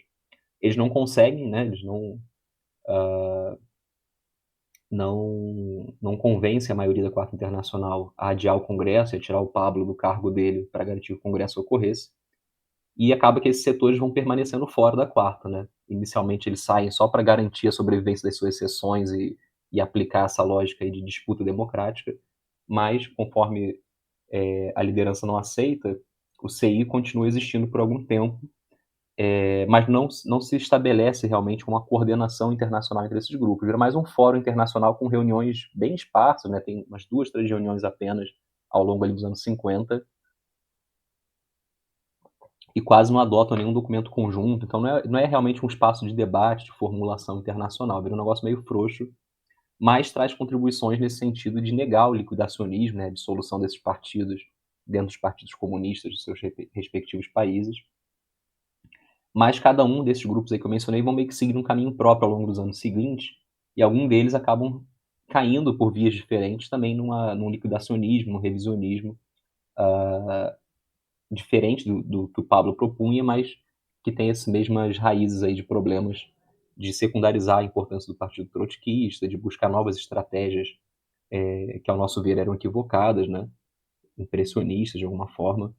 Eles não conseguem, né, eles não convencem a maioria da Quarta Internacional a adiar o congresso e a tirar o Pablo do cargo dele para garantir que o congresso ocorresse, e acaba que esses setores vão permanecendo fora da Quarta, né? Inicialmente eles saem só para garantir a sobrevivência das suas seções e aplicar essa lógica aí de disputa democrática, mas conforme a liderança não aceita, o CI continua existindo por algum tempo, mas não se estabelece realmente uma coordenação internacional entre esses grupos. Vira mais um fórum internacional com reuniões bem esparsas, né? Tem umas 2, 3 reuniões apenas ao longo ali dos anos 50, e quase não adotam nenhum documento conjunto, então não é realmente um espaço de debate, de formulação internacional, vira um negócio meio frouxo, mas traz contribuições nesse sentido de negar o liquidacionismo, né, a dissolução desses partidos dentro dos partidos comunistas de seus respectivos países. Mas cada um desses grupos aí que eu mencionei vão meio que seguir um caminho próprio ao longo dos anos seguintes, e alguns deles acabam caindo por vias diferentes também num liquidacionismo, num revisionismo, diferente do que o Pablo propunha, mas que tem as mesmas raízes aí de problemas de secundarizar a importância do partido trotskista, de buscar novas estratégias que, ao nosso ver, eram equivocadas, né, impressionistas de alguma forma.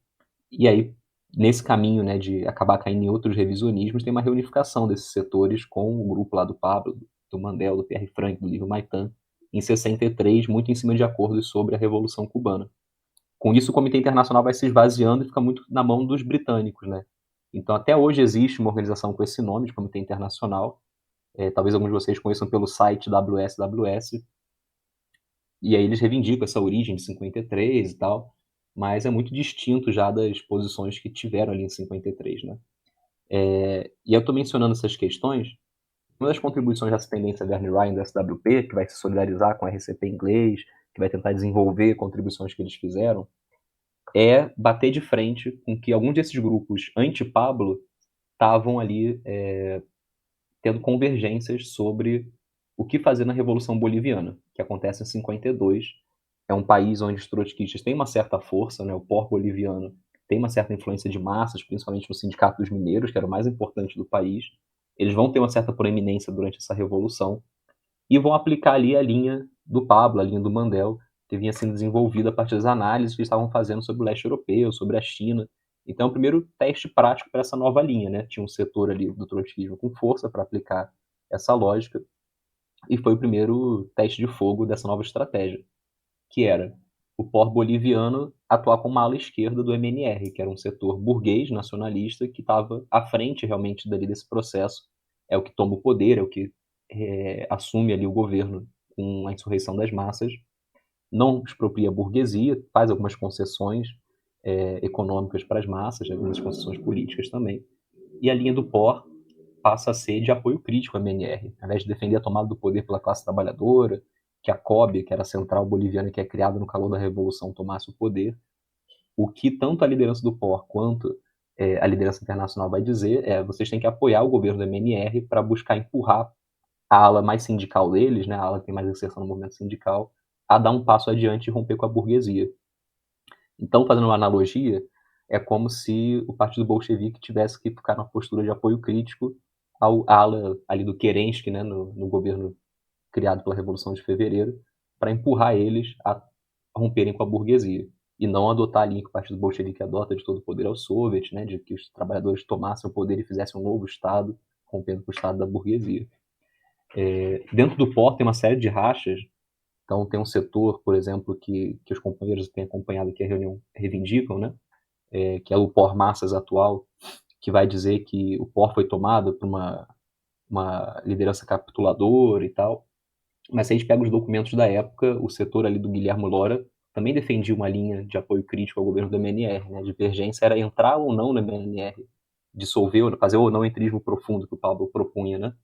E aí, nesse caminho, né, de acabar caindo em outros revisionismos, tem uma reunificação desses setores com o grupo lá do Pablo, do Mandel, do Pierre Frank, do Livre Maitan, em 63, muito em cima de acordos sobre a Revolução Cubana. Com isso, o Comitê Internacional vai se esvaziando e fica muito na mão dos britânicos, né? Então, até hoje existe uma organização com esse nome, de Comitê Internacional. Talvez alguns de vocês conheçam pelo site WSWS. E aí eles reivindicam essa origem de 53 e tal, mas é muito distinto já das posições que tiveram ali em 53, né? E eu estou mencionando essas questões. Uma das contribuições dessa tendência Verne Ryan do SWP, que vai se solidarizar com a RCP inglês, que vai tentar desenvolver contribuições que eles fizeram, é bater de frente com que alguns desses grupos anti-Pablo estavam ali tendo convergências sobre o que fazer na Revolução Boliviana, que acontece em 52. É um país onde os trotskistas têm uma certa força, né? O POR boliviano tem uma certa influência de massas, principalmente no Sindicato dos Mineiros, que era o mais importante do país. Eles vão ter uma certa proeminência durante essa revolução e vão aplicar ali a linha do Pablo, a linha do Mandel, que vinha sendo desenvolvida a partir das análises que eles estavam fazendo sobre o leste europeu, sobre a China. Então, é o primeiro teste prático para essa nova linha, né? Tinha um setor ali do trotskismo com força para aplicar essa lógica, e foi o primeiro teste de fogo dessa nova estratégia, que era o POR boliviano atuar como uma ala esquerda do MNR, que era um setor burguês, nacionalista, que estava à frente realmente dali desse processo, é o que toma o poder, é o que assume ali o governo com a insurreição das massas, não expropria a burguesia, faz algumas concessões econômicas para as massas, algumas concessões políticas também, e a linha do POR passa a ser de apoio crítico à MNR, ao invés de defender a tomada do poder pela classe trabalhadora, que a COB, que era a Central Boliviana, que é criada no calor da Revolução, tomasse o poder. O que tanto a liderança do POR quanto a liderança internacional vai dizer é: vocês têm que apoiar o governo do MNR para buscar empurrar a ala mais sindical deles, né, a ala que tem mais inserção no movimento sindical, a dar um passo adiante e romper com a burguesia. Então, fazendo uma analogia, é como se o Partido Bolchevique tivesse que ficar na postura de apoio crítico ao ala ali do Kerensky, né, no governo criado pela Revolução de Fevereiro, para empurrar eles a romperem com a burguesia e não adotar a linha que o Partido Bolchevique adota de todo o poder ao soviet, né, de que os trabalhadores tomassem o poder e fizessem um novo Estado, rompendo com o Estado da burguesia. Dentro do POR tem uma série de rachas. Então, tem um setor, por exemplo, que os companheiros têm acompanhado aqui a reunião reivindicam, né? Que é o POR Massas atual, que vai dizer que o POR foi tomado por uma liderança capituladora e tal. Mas se a gente pega os documentos da época, o setor ali do Guilherme Lora também defendia uma linha de apoio crítico ao governo do MNR, né? A divergência era entrar ou não no MNR, dissolver, fazer o não entrismo profundo que o Pablo propunha, né?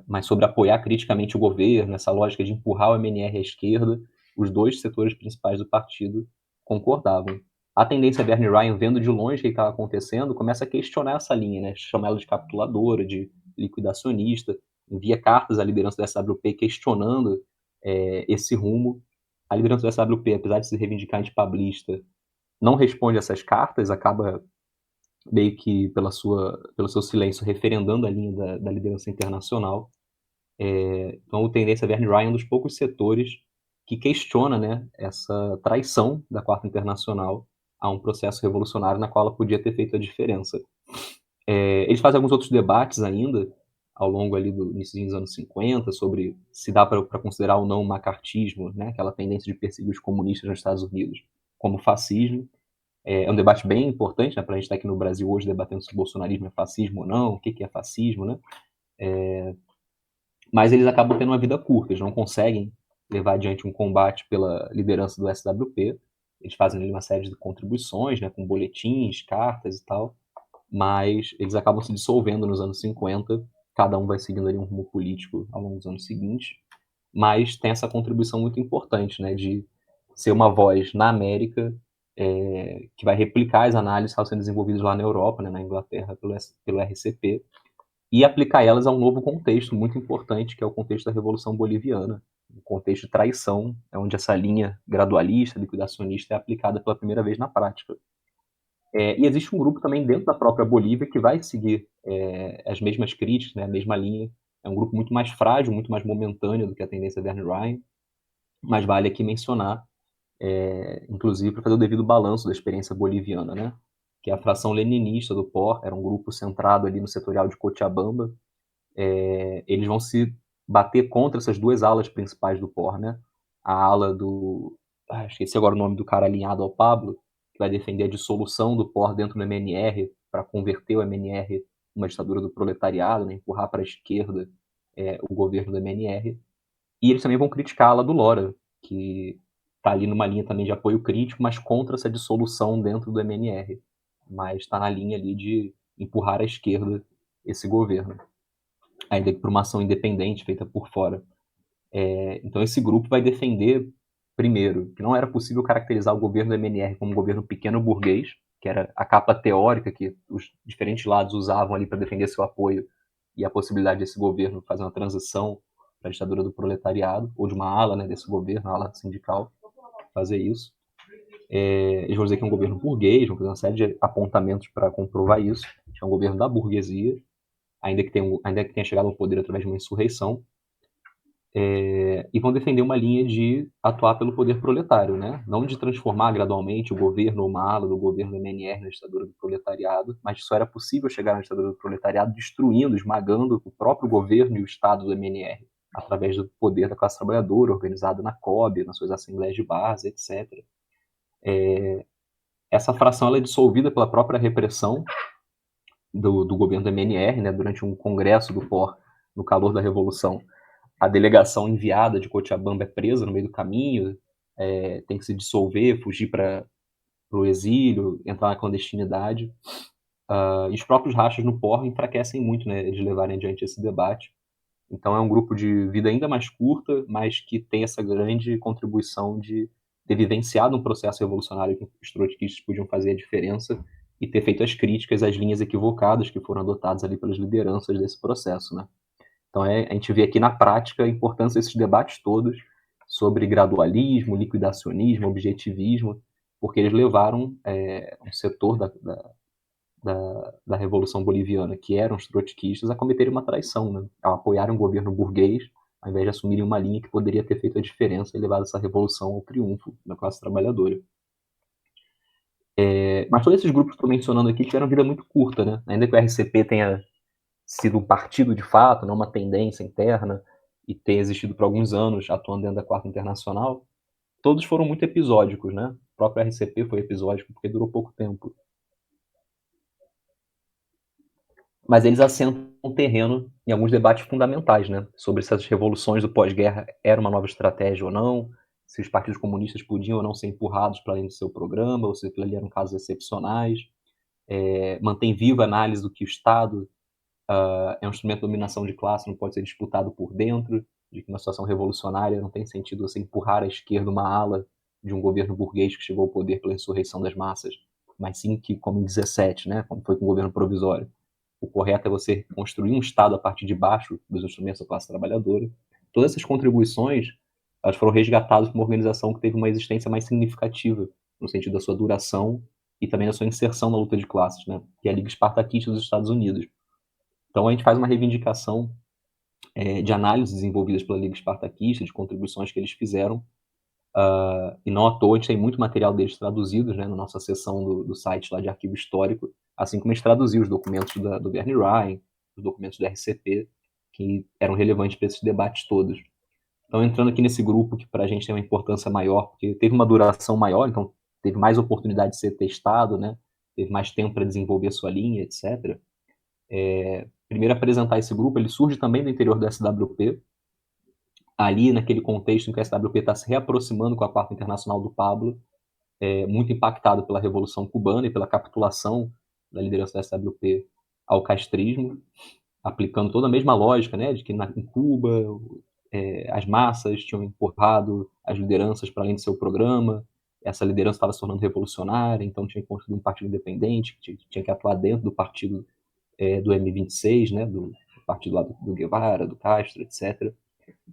Mas sobre apoiar criticamente o governo, essa lógica de empurrar o MNR à esquerda, os dois setores principais do partido concordavam. A tendência Bernie Ryan, vendo de longe o que estava acontecendo, começa a questionar essa linha, né? Chama ela de capituladora, de liquidacionista, envia cartas à liderança do SWP questionando esse rumo. A liderança do SWP, apesar de se reivindicar antipablista, não responde essas cartas, acaba meio que pelo seu silêncio referendando a linha da liderança internacional. Então, a tendência Bernie Ryan é um dos poucos setores que questiona, né, essa traição da Quarta Internacional a um processo revolucionário na qual ela podia ter feito a diferença. Eles fazem alguns outros debates ainda, ao longo ali do início dos anos 50, sobre se dá para considerar ou não o macartismo, né, aquela tendência de perseguir os comunistas nos Estados Unidos, como fascismo. É um debate bem importante, né, para a gente estar aqui no Brasil hoje debatendo se o bolsonarismo é fascismo ou não, o que é fascismo, né? Mas eles acabam tendo uma vida curta, eles não conseguem levar adiante um combate pela liderança do SWP. Eles fazem ali uma série de contribuições, né, com boletins, cartas e tal, mas eles acabam se dissolvendo nos anos 50, cada um vai seguindo ali um rumo político ao longo dos anos seguintes, mas tem essa contribuição muito importante, né, de ser uma voz na América que vai replicar as análises que estão sendo desenvolvidas lá na Europa, né, na Inglaterra, pelo RCP, e aplicar elas a um novo contexto muito importante, que é o contexto da Revolução Boliviana, um contexto de traição, onde essa linha gradualista, liquidacionista, é aplicada pela primeira vez na prática. E existe um grupo também dentro da própria Bolívia que vai seguir as mesmas críticas, né, a mesma linha. É um grupo muito mais frágil, muito mais momentâneo do que a tendência Bernie Ryan, mas vale aqui mencionar, inclusive para fazer o devido balanço da experiência boliviana, né? Que é a fração leninista do POR, era um grupo centrado ali no setorial de Cochabamba. Eles vão se bater contra essas duas alas principais do POR, né? A ala do... esqueci agora o nome do cara alinhado ao Pablo, que vai defender a dissolução do POR dentro do MNR, para converter o MNR numa ditadura do proletariado, né? Empurrar para a esquerda o governo do MNR. E eles também vão criticar a ala do Lora, que está ali numa linha também de apoio crítico, mas contra essa dissolução dentro do MNR. Mas está na linha ali de empurrar à esquerda esse governo, ainda que por uma ação independente feita por fora. Então esse grupo vai defender, primeiro, que não era possível caracterizar o governo do MNR como um governo pequeno burguês, que era a capa teórica que os diferentes lados usavam ali para defender seu apoio e a possibilidade desse governo fazer uma transição para a ditadura do proletariado, ou de uma ala, né, desse governo, a ala sindical, fazer isso. Eles vão dizer que é um governo burguês, vão fazer uma série de apontamentos para comprovar isso, que é um governo da burguesia, ainda que tenha chegado ao poder através de uma insurreição, e vão defender uma linha de atuar pelo poder proletário, né? Não de transformar gradualmente o governo ou uma ala do governo do MNR na ditadura do proletariado, mas só era possível chegar na ditadura do proletariado destruindo, esmagando o próprio governo e o Estado do MNR, através do poder da classe trabalhadora, organizada na COB, nas suas assembleias de base, etc. Essa fração ela é dissolvida pela própria repressão do governo do MNR, né? Durante um congresso do POR, no calor da Revolução. A delegação enviada de Cochabamba é presa no meio do caminho, tem que se dissolver, fugir para o exílio, entrar na clandestinidade. E os próprios rachas no POR enfraquecem muito, né, de levarem adiante esse debate. Então é um grupo de vida ainda mais curta, mas que tem essa grande contribuição de ter vivenciado um processo revolucionário que os trotskistas podiam fazer a diferença e ter feito as críticas às linhas equivocadas que foram adotadas ali pelas lideranças desse processo, né? Então, a gente vê aqui na prática a importância desses debates todos sobre gradualismo, liquidacionismo, objetivismo, porque eles levaram um setor da Revolução Boliviana, que eram os trotskistas, a cometerem uma traição, né? A apoiarem um governo burguês, ao invés de assumirem uma linha que poderia ter feito a diferença e levado essa revolução ao triunfo da classe trabalhadora. Mas todos esses grupos que estou mencionando aqui tiveram vida muito curta, né? Ainda que o RCP tenha sido um partido de fato, não uma tendência interna, e ter existido por alguns anos atuando dentro da Quarta Internacional, todos foram muito episódicos, né? O próprio RCP foi episódico porque durou pouco tempo. Mas eles assentam um terreno em alguns debates fundamentais, né? Sobre se as revoluções do pós-guerra eram uma nova estratégia ou não, se os partidos comunistas podiam ou não ser empurrados para além do seu programa, ou se aquilo ali eram casos excepcionais. Mantém viva a análise do que o Estado é um instrumento de dominação de classe, não pode ser disputado por dentro, de que uma situação revolucionária não tem sentido você empurrar à esquerda uma ala de um governo burguês que chegou ao poder pela insurreição das massas, mas sim que, como em 17, né, como foi com o governo provisório, o correto é você construir um Estado a partir de baixo dos instrumentos da classe trabalhadora. Todas essas contribuições, elas foram resgatadas por uma organização que teve uma existência mais significativa, no sentido da sua duração e também da sua inserção na luta de classes, né, que é a Liga Espartaquista dos Estados Unidos. Então a gente faz uma reivindicação de análises desenvolvidas pela Liga Espartaquista, de contribuições que eles fizeram, e não à toa a gente tem muito material deles traduzidos, né, na nossa seção do site lá de arquivo histórico, assim como a gente traduziu os documentos do Bernie Ryan, os documentos do RCP, que eram relevantes para esses debates todos. Então, entrando aqui nesse grupo que para a gente tem uma importância maior, porque teve uma duração maior, então teve mais oportunidade de ser testado, né, teve mais tempo para desenvolver a sua linha, etc. Primeiro apresentar esse grupo, ele surge também do interior do SWP, ali naquele contexto em que a SWP está se reaproximando com a Quarta Internacional do Pablo, muito impactado pela Revolução Cubana e pela capitulação da liderança da SWP ao castrismo, aplicando toda a mesma lógica, né, de que em Cuba as massas tinham empurrado as lideranças para além do seu programa, essa liderança estava se tornando revolucionária, então tinha que construir um partido independente, que tinha que atuar dentro do partido do M26, né, do partido lá do Guevara, do Castro, etc.,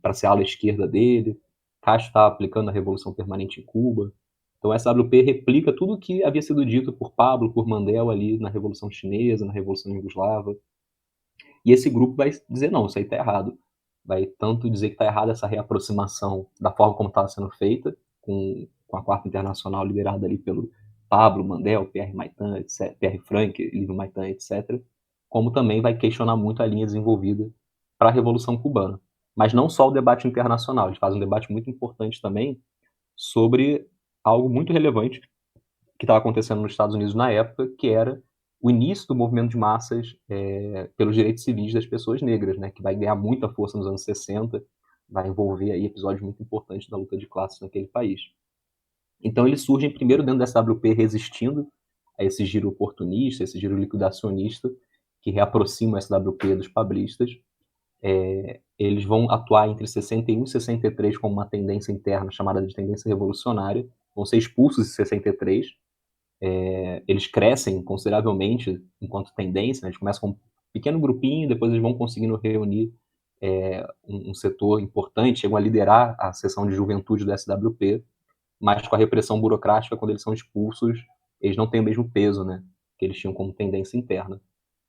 para ser a ala esquerda dele. Castro estava aplicando a Revolução Permanente em Cuba. Então a SWP replica tudo o que havia sido dito por Pablo, por Mandel ali na Revolução Chinesa, na Revolução Iugoslava. E esse grupo vai dizer, não, isso aí está errado. Vai tanto dizer que está errada essa reaproximação da forma como estava sendo feita, com a Quarta Internacional liderada ali pelo Pablo, Mandel, Pierre Maitan, etc., Pierre Frank, Livre Maitan, etc., como também vai questionar muito a linha desenvolvida para a Revolução Cubana. Mas não só o debate internacional, a gente faz um debate muito importante também sobre algo muito relevante que estava acontecendo nos Estados Unidos na época, que era o início do movimento de massas pelos direitos civis das pessoas negras, né, que vai ganhar muita força nos anos 60, vai envolver aí episódios muito importantes da luta de classes naquele país. Então eles surgem primeiro dentro da SWP resistindo a esse giro oportunista, esse giro liquidacionista, que reaproxima a SWP dos pablistas. Eles vão atuar entre 61 e 63 como uma tendência interna chamada de tendência revolucionária, vão ser expulsos em 63, eles crescem consideravelmente enquanto tendência, né? Eles começam com um pequeno grupinho, depois eles vão conseguindo reunir um setor importante, chegam a liderar a seção de juventude do SWP, mas com a repressão burocrática, quando eles são expulsos, eles não têm o mesmo peso, né, que eles tinham como tendência interna.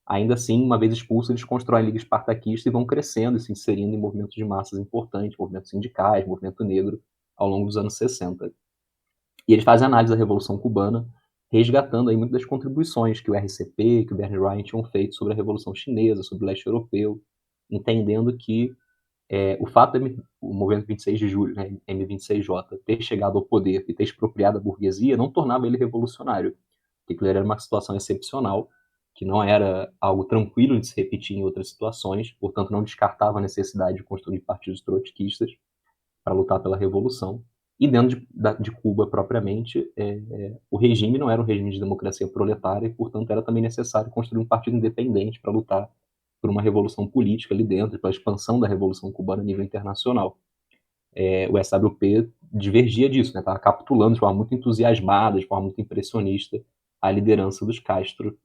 Ainda assim, uma vez expulsos, eles constroem a Liga Espartaquista e vão crescendo e se inserindo em movimentos de massas importantes, movimentos sindicais, movimento negro, ao longo dos anos 60. E eles fazem análise da Revolução Cubana, resgatando aí muitas das contribuições que o RCP, que o Bernie Ryan tinham feito sobre a Revolução Chinesa, sobre o leste europeu, entendendo que o fato do movimento 26 de julho, né, M26J, ter chegado ao poder e ter expropriado a burguesia não tornava ele revolucionário, porque aquilo era uma situação excepcional, que não era algo tranquilo de se repetir em outras situações, portanto não descartava a necessidade de construir partidos trotskistas para lutar pela revolução. E dentro de Cuba propriamente, o regime não era um regime de democracia proletária e, portanto, era também necessário construir um partido independente para lutar por uma revolução política ali dentro, pela expansão da Revolução Cubana a nível internacional. O SWP divergia disso, né? Estava capitulando de forma muito entusiasmada, de forma muito impressionista, a liderança dos Castro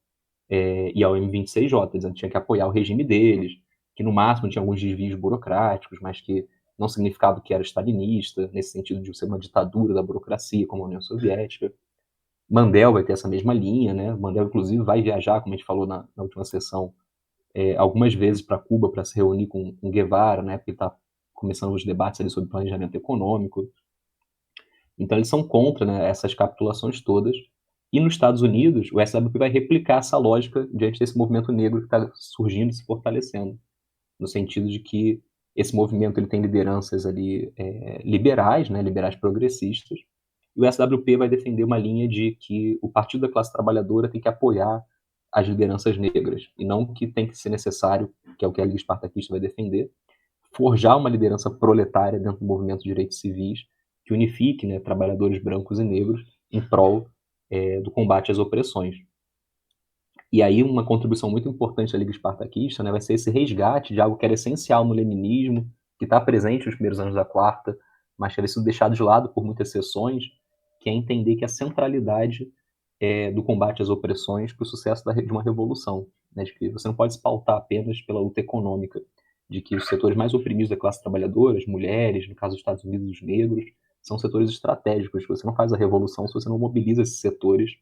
e ao M26J. Eles tinham que apoiar o regime deles, que no máximo tinha alguns desvios burocráticos, mas que não significava que era stalinista, nesse sentido de ser uma ditadura da burocracia, como a União Soviética. Mandel vai ter essa mesma linha, né? Mandel, inclusive, vai viajar, como a gente falou na última sessão, algumas vezes para Cuba para se reunir com Guevara, né? Porque está começando os debates ali sobre planejamento econômico. Então, eles são contra, né, essas capitulações todas. E nos Estados Unidos, o SWP vai replicar essa lógica diante desse movimento negro que está surgindo e se fortalecendo, no sentido de que esse movimento ele tem lideranças ali liberais, né, liberais progressistas, e o SWP vai defender uma linha de que o Partido da Classe Trabalhadora tem que apoiar as lideranças negras, e não que tem que ser necessário, que é o que a Liga Espartaquista vai defender, forjar uma liderança proletária dentro do movimento de direitos civis, que que unifique, né, trabalhadores brancos e negros em prol do combate às opressões. E aí uma contribuição muito importante da Liga Espartaquista, né, vai ser esse resgate de algo que era essencial no leninismo, que está presente nos primeiros anos da Quarta, mas que havia sido deixado de lado por muitas sessões, que é entender que a centralidade do combate às opressões para o sucesso de uma revolução, né, de que você não pode se pautar apenas pela luta econômica, de que os setores mais oprimidos da classe trabalhadora, as mulheres, no caso dos Estados Unidos, os negros, são setores estratégicos. Você não faz a revolução se você não mobiliza esses setores,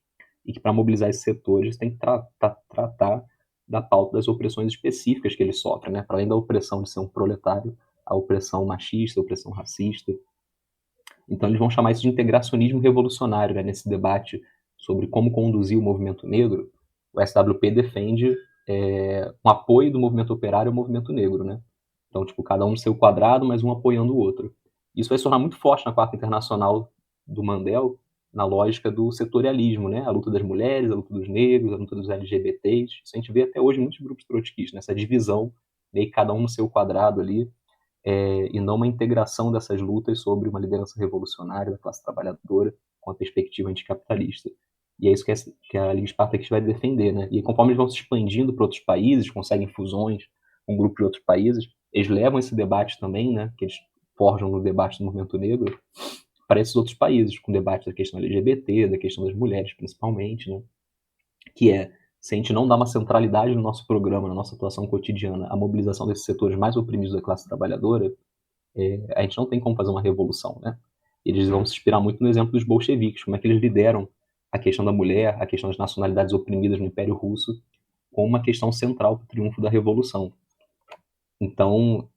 e que para mobilizar esses setores tem que tratar da pauta das opressões específicas que eles sofrem, né? Para além da opressão de ser um proletário, a opressão machista, a opressão racista. Então eles vão chamar isso de integracionismo revolucionário, né? Nesse debate sobre como conduzir o movimento negro, o SWP defende um apoio do movimento operário ao movimento negro, né? Então, tipo, cada um no seu quadrado, mas um apoiando o outro. Isso vai se tornar muito forte na Quarta Internacional do Mandel, na lógica do setorialismo, né? A luta das mulheres, a luta dos negros, a luta dos LGBTs. Isso a gente vê até hoje em muitos grupos trotskistas, né? Essa divisão, meio que cada um no seu quadrado ali, e não uma integração dessas lutas sobre uma liderança revolucionária da classe trabalhadora com a perspectiva anticapitalista. E é isso que a Liga Espartaquista vai defender, né? E conforme eles vão se expandindo para outros países, conseguem fusões com grupos de outros países, eles levam esse debate também, né? Que eles forjam no debate do movimento negro para esses outros países, com debate da questão LGBT, da questão das mulheres, principalmente, né? Que se a gente não dá uma centralidade no nosso programa, na nossa atuação cotidiana, a mobilização desses setores mais oprimidos da classe trabalhadora, a gente não tem como fazer uma revolução, né? Eles vão se inspirar muito no exemplo dos bolcheviques, como é que eles lideram a questão da mulher, a questão das nacionalidades oprimidas no Império Russo, como uma questão central para o triunfo da revolução. Então,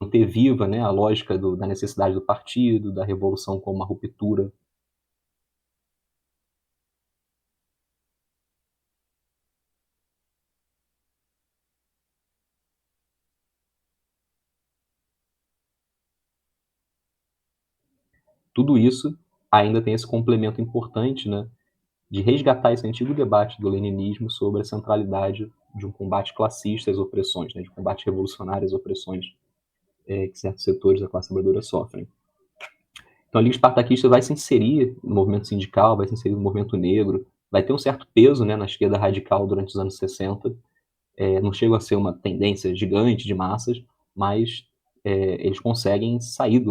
manter viva, né, a lógica da necessidade do partido, da revolução como uma ruptura. Tudo isso ainda tem esse complemento importante, né, de resgatar esse antigo debate do leninismo sobre a centralidade de um combate classista às opressões, né, de combate revolucionário às opressões que certos setores da classe trabalhadora sofrem. Então a Liga Espartaquista vai se inserir no movimento sindical, vai se inserir no movimento negro, vai ter um certo peso, né, na esquerda radical durante os anos 60, não chega a ser uma tendência gigante de massas, mas eles conseguem sair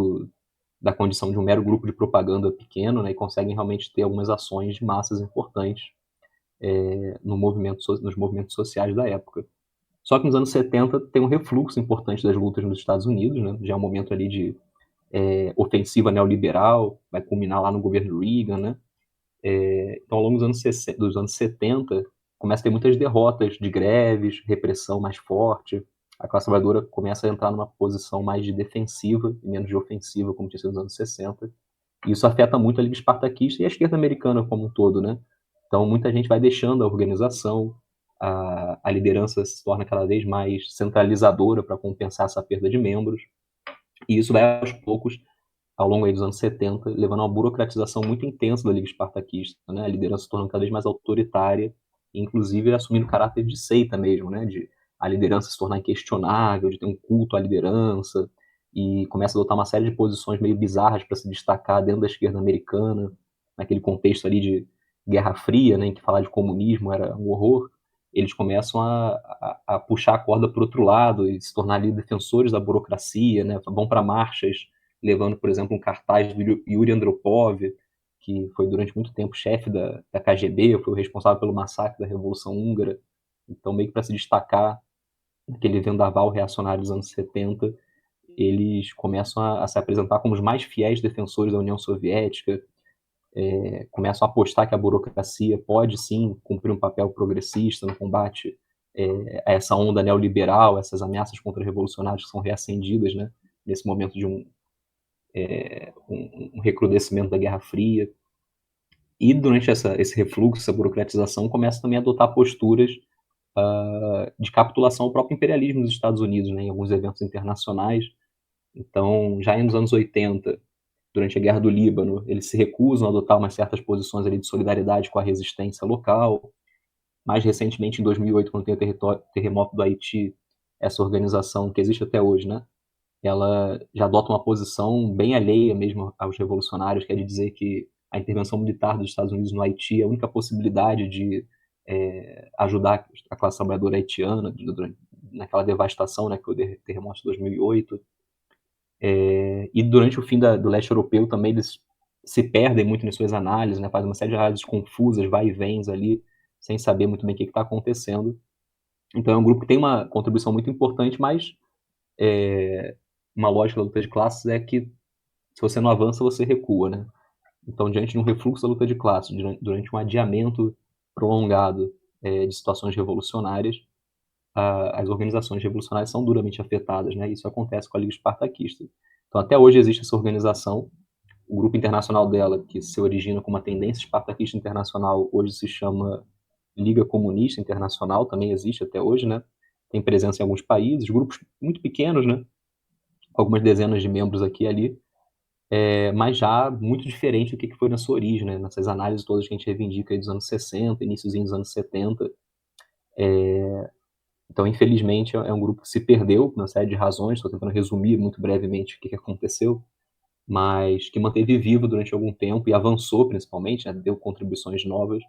da condição de um mero grupo de propaganda pequeno, né, e conseguem realmente ter algumas ações de massas importantes nos movimentos sociais da época. Só que nos anos 70 tem um refluxo importante das lutas nos Estados Unidos, né, já é um momento ali de ofensiva neoliberal, vai culminar lá no governo Reagan, né? Então, ao longo dos anos 70, começa a ter muitas derrotas de greves, repressão mais forte, a classe trabalhadora começa a entrar numa posição mais de defensiva e menos de ofensiva, como tinha sido nos anos 60. E isso afeta muito a Liga Espartaquista e a esquerda americana como um todo, né? Então, muita gente vai deixando a organização, a liderança se torna cada vez mais centralizadora para compensar essa perda de membros, e isso vai aos poucos ao longo dos anos 70, levando a uma burocratização muito intensa da Liga Espartaquista, né? A liderança se tornando cada vez mais autoritária, inclusive assumindo caráter de seita mesmo, né? De a liderança se tornar inquestionável, de ter um culto à liderança, e começa a adotar uma série de posições meio bizarras para se destacar dentro da esquerda americana, naquele contexto ali de Guerra Fria, né? Em que falar de comunismo era um horror. Eles começam a puxar a corda para o outro lado e se tornar ali defensores da burocracia, né? Vão para marchas levando, por exemplo, um cartaz do Yuri Andropov, que foi durante muito tempo chefe da KGB, foi o responsável pelo massacre da Revolução Húngara. Então, meio que para se destacar naquele vendaval reacionário dos anos 70, eles começam a se apresentar como os mais fiéis defensores da União Soviética, começam a apostar que a burocracia pode sim cumprir um papel progressista no combate a essa onda neoliberal, essas ameaças contra-revolucionárias que são reacendidas, né, nesse momento de um recrudescimento da Guerra Fria. E durante esse refluxo, essa burocratização, começa também a adotar posturas de capitulação ao próprio imperialismo dos Estados Unidos, né, em alguns eventos internacionais. Então, já nos anos 80, durante a Guerra do Líbano, eles se recusam a adotar umas certas posições ali de solidariedade com a resistência local. Mais recentemente, em 2008, quando tem o terremoto do Haiti, essa organização que existe até hoje, né, ela já adota uma posição bem alheia mesmo aos revolucionários, que é de dizer que a intervenção militar dos Estados Unidos no Haiti é a única possibilidade de ajudar a classe trabalhadora haitiana naquela devastação, né, que foi o terremoto de 2008. E durante o fim do leste europeu também eles se perdem muito nas suas análises, né, fazem uma série de análises confusas, vai e vens ali, sem saber muito bem o que está acontecendo. Então é um grupo que tem uma contribuição muito importante, mas uma lógica da luta de classes é que se você não avança, você recua, né? Então, diante de um refluxo da luta de classes, durante um adiamento prolongado de situações revolucionárias, as organizações revolucionárias são duramente afetadas, né? Isso acontece com a Liga Espartaquista. Então, até hoje existe essa organização. O grupo internacional dela, que se origina como uma tendência espartaquista internacional, hoje se chama Liga Comunista Internacional, também existe até hoje, né? Tem presença em alguns países, grupos muito pequenos, né? Com algumas dezenas de membros aqui e ali, mas já muito diferente do que foi na sua origem, né? Nessas análises todas que a gente reivindica aí dos anos 60, iníciozinho dos anos 70. Então, infelizmente, é um grupo que se perdeu por uma série de razões, estou tentando resumir muito brevemente o que aconteceu, mas que manteve vivo durante algum tempo e avançou, principalmente, né? Deu contribuições novas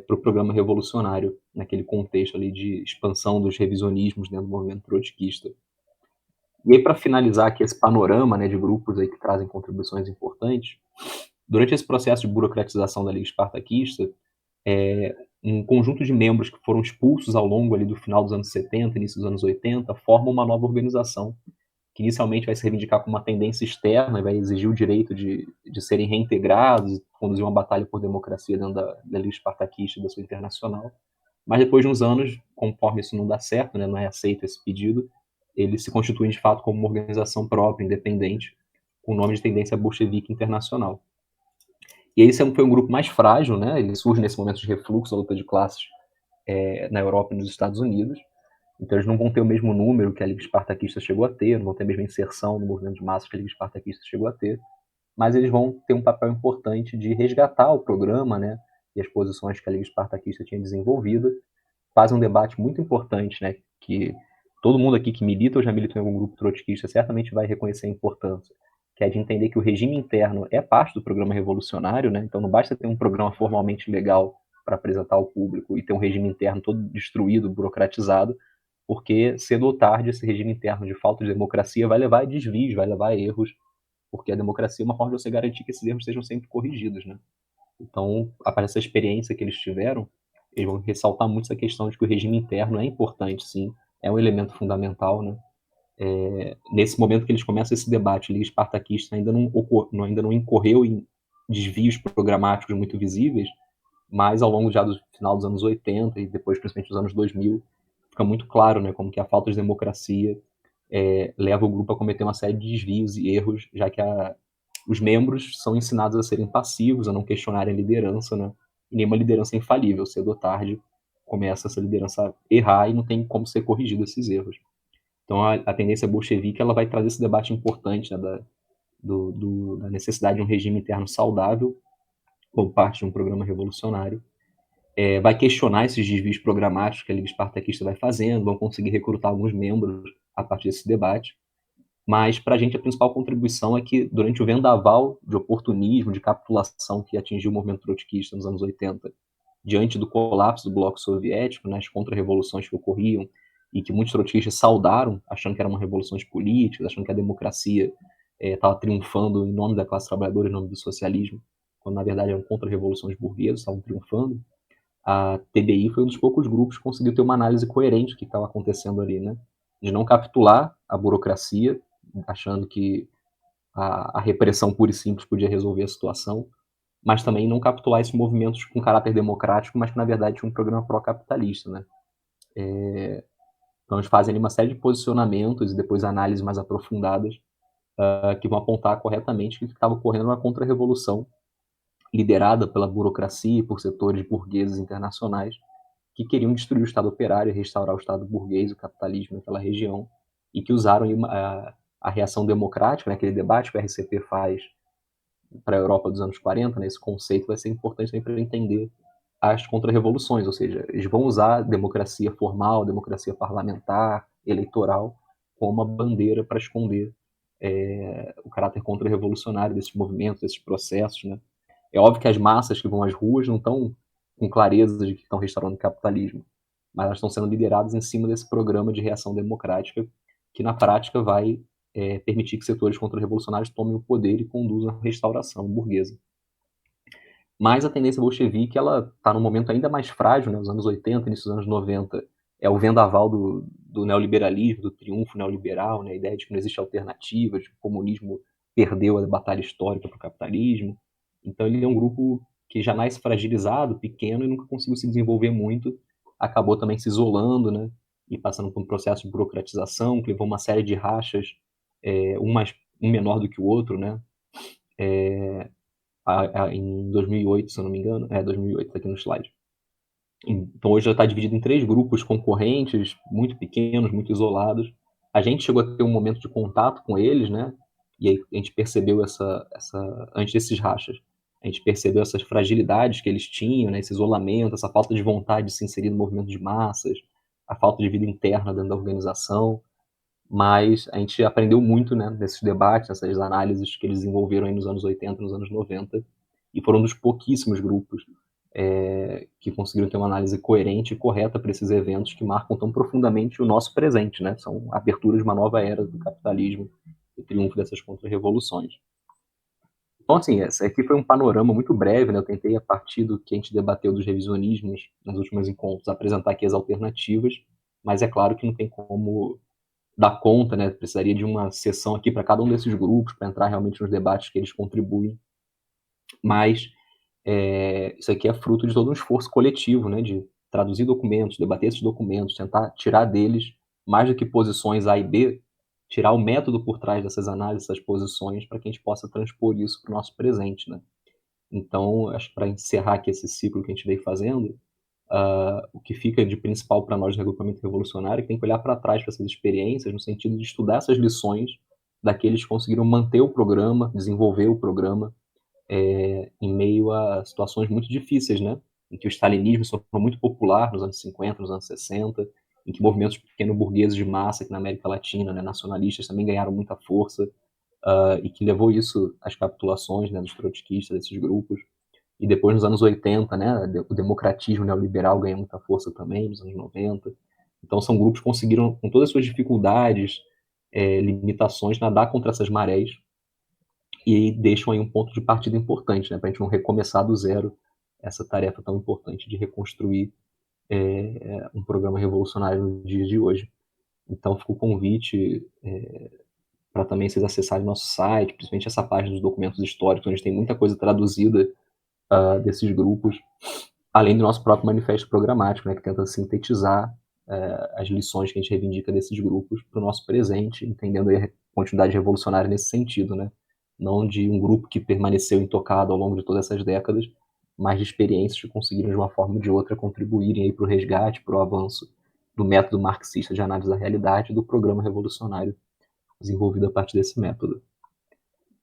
para o programa revolucionário, naquele contexto ali de expansão dos revisionismos dentro do movimento trotskista. E aí, para finalizar aqui esse panorama, né, de grupos aí que trazem contribuições importantes, durante esse processo de burocratização da Liga Espartaquista, um conjunto de membros que foram expulsos ao longo ali do final dos anos 70, início dos anos 80, formam uma nova organização, que inicialmente vai se reivindicar como uma tendência externa e vai exigir o direito de serem reintegrados e conduzir uma batalha por democracia dentro da Liga Espartaquista e da sua internacional. Mas depois de uns anos, conforme isso não dá certo, né, não é aceito esse pedido, eles se constituem de fato como uma organização própria, independente, com o nome de Tendência Bolchevique Internacional. E esse foi um grupo mais frágil, né? Ele surge nesse momento de refluxo da luta de classes na Europa e nos Estados Unidos. Então eles não vão ter o mesmo número que a Liga Espartaquista chegou a ter, não vão ter a mesma inserção no movimento de massa que a Liga Espartaquista chegou a ter, mas eles vão ter um papel importante de resgatar o programa, né? E as posições que a Liga Espartaquista tinha desenvolvido. Fazem um debate muito importante, né? Que todo mundo aqui que milita ou já militou em algum grupo trotskista certamente vai reconhecer a importância, que é de entender que o regime interno é parte do programa revolucionário, né? Então não basta ter um programa formalmente legal para apresentar ao público e ter um regime interno todo destruído, burocratizado, porque cedo ou tarde esse regime interno de falta de democracia vai levar a desvios, vai levar a erros, porque a democracia é uma forma de você garantir que esses erros sejam sempre corrigidos, né? Então, a partir dessa experiência que eles tiveram, eles vão ressaltar muito essa questão de que o regime interno é importante, sim, é um elemento fundamental, né? Nesse momento que eles começam esse debate, a Liga Espartaquista ainda não incorreu em desvios programáticos muito visíveis, mas ao longo já do final dos anos 80 e depois principalmente dos anos 2000, fica muito claro, né, como que a falta de democracia leva o grupo a cometer uma série de desvios e erros, já que os membros são ensinados a serem passivos, a não questionarem a liderança, né? E nenhuma liderança é infalível, cedo ou tarde começa essa liderança a errar e não tem como ser corrigido esses erros. Então a tendência bolchevique ela vai trazer esse debate importante, né, da necessidade de um regime interno saudável como parte de um programa revolucionário. Vai questionar esses desvios programáticos que a Liga Espartaquista vai fazendo, vão conseguir recrutar alguns membros a partir desse debate. Mas, para a gente, a principal contribuição é que, durante o vendaval de oportunismo, de capitulação que atingiu o movimento trotskista nos anos 80, diante do colapso do bloco soviético, né, as contra-revoluções que ocorriam, e que muitos trotskistas saudaram, achando que eram uma revoluções políticas, achando que a democracia estava triunfando em nome da classe trabalhadora, em nome do socialismo, quando, na verdade, eram contra-revoluções burguesas, estavam triunfando. A TBI foi um dos poucos grupos que conseguiu ter uma análise coerente do que estava acontecendo ali, né? De não capitular a burocracia, achando que a repressão pura e simples podia resolver a situação, mas também não capitular esses movimentos com caráter democrático, mas que na verdade tinha um programa pró-capitalista, né? Então eles fazem ali uma série de posicionamentos e depois análises mais aprofundadas que vão apontar corretamente que estava ocorrendo uma contra-revolução liderada pela burocracia e por setores burgueses internacionais que queriam destruir o Estado operário e restaurar o Estado burguês, o capitalismo naquela região, e que usaram a reação democrática, né, aquele debate que o RCP faz para a Europa dos anos 40, né, esse conceito vai ser importante também para entender as contra-revoluções, ou seja, eles vão usar democracia formal, democracia parlamentar, eleitoral, como a bandeira para esconder o caráter contra-revolucionário desses movimentos, desses processos, né? É óbvio que as massas que vão às ruas não estão com clareza de que estão restaurando o capitalismo, mas elas estão sendo lideradas em cima desse programa de reação democrática que, na prática, vai permitir que setores contra-revolucionários tomem o poder e conduzam a restauração burguesa. Mas a tendência bolchevique ela está num momento ainda mais frágil, né? Os anos 80, início dos anos 90, é o vendaval do neoliberalismo, do triunfo neoliberal, né? A ideia de que não existe alternativa, de que o comunismo perdeu a batalha histórica para o capitalismo. Então ele é um grupo que já nasce fragilizado, pequeno e nunca conseguiu se desenvolver muito, acabou também se isolando, né? E passando por um processo de burocratização que levou uma série de rachas, um menor do que o outro, né? Em 2008, se eu não me engano. 2008, tá aqui no slide. Então hoje já está dividido em 3 grupos concorrentes, muito pequenos, muito isolados. A gente chegou a ter um momento de contato com eles, né? E aí a gente percebeu antes desses rachas, a gente percebeu essas fragilidades que eles tinham, né? Esse isolamento, essa falta de vontade de se inserir no movimento de massas, a falta de vida interna dentro da organização. Mas a gente aprendeu muito, né, nesses debates, nessas análises que eles desenvolveram aí nos anos 80, nos anos 90, e foram um dos pouquíssimos grupos que conseguiram ter uma análise coerente e correta para esses eventos que marcam tão profundamente o nosso presente, né? São a abertura de uma nova era do capitalismo, o triunfo dessas contra-revoluções. Então, assim, esse aqui foi um panorama muito breve, né? Eu tentei, a partir do que a gente debateu dos revisionismos nos últimos encontros, apresentar aqui as alternativas, mas é claro que não tem como dar conta, né? Precisaria de uma sessão aqui para cada um desses grupos, para entrar realmente nos debates que eles contribuem. Mas isso aqui é fruto de todo um esforço coletivo, né? De traduzir documentos, debater esses documentos, tentar tirar deles, mais do que posições A e B, tirar o método por trás dessas análises, dessas posições, para que a gente possa transpor isso para o nosso presente, né? Então, acho que para encerrar aqui esse ciclo que a gente veio fazendo, o que fica de principal para nós no regrupamento revolucionário é que tem que olhar para trás para essas experiências, no sentido de estudar essas lições daqueles que conseguiram manter o programa, desenvolver o programa, em meio a situações muito difíceis, né? Em que o stalinismo se tornou muito popular nos anos 50, nos anos 60, em que movimentos pequeno-burgueses de massa aqui na América Latina, né, nacionalistas, também ganharam muita força, e que levou isso às capitulações, né, dos trotskistas, desses grupos. E depois, nos anos 80, né, o democratismo neoliberal ganha muita força também, nos anos 90. Então, são grupos que conseguiram, com todas as suas dificuldades, limitações, nadar contra essas marés e deixam aí um ponto de partida importante, né, para a gente não recomeçar do zero essa tarefa tão importante de reconstruir um programa revolucionário no dia de hoje. Então, fica o convite para também vocês acessarem nosso site, principalmente essa página dos documentos históricos, onde tem muita coisa traduzida desses grupos, além do nosso próprio manifesto programático, né, que tenta sintetizar as lições que a gente reivindica desses grupos para o nosso presente, entendendo aí a continuidade revolucionária nesse sentido, né? Não de um grupo que permaneceu intocado ao longo de todas essas décadas, mas de experiências que conseguiram, de uma forma ou de outra, contribuírem para o resgate, para o avanço do método marxista de análise da realidade e do programa revolucionário desenvolvido a partir desse método.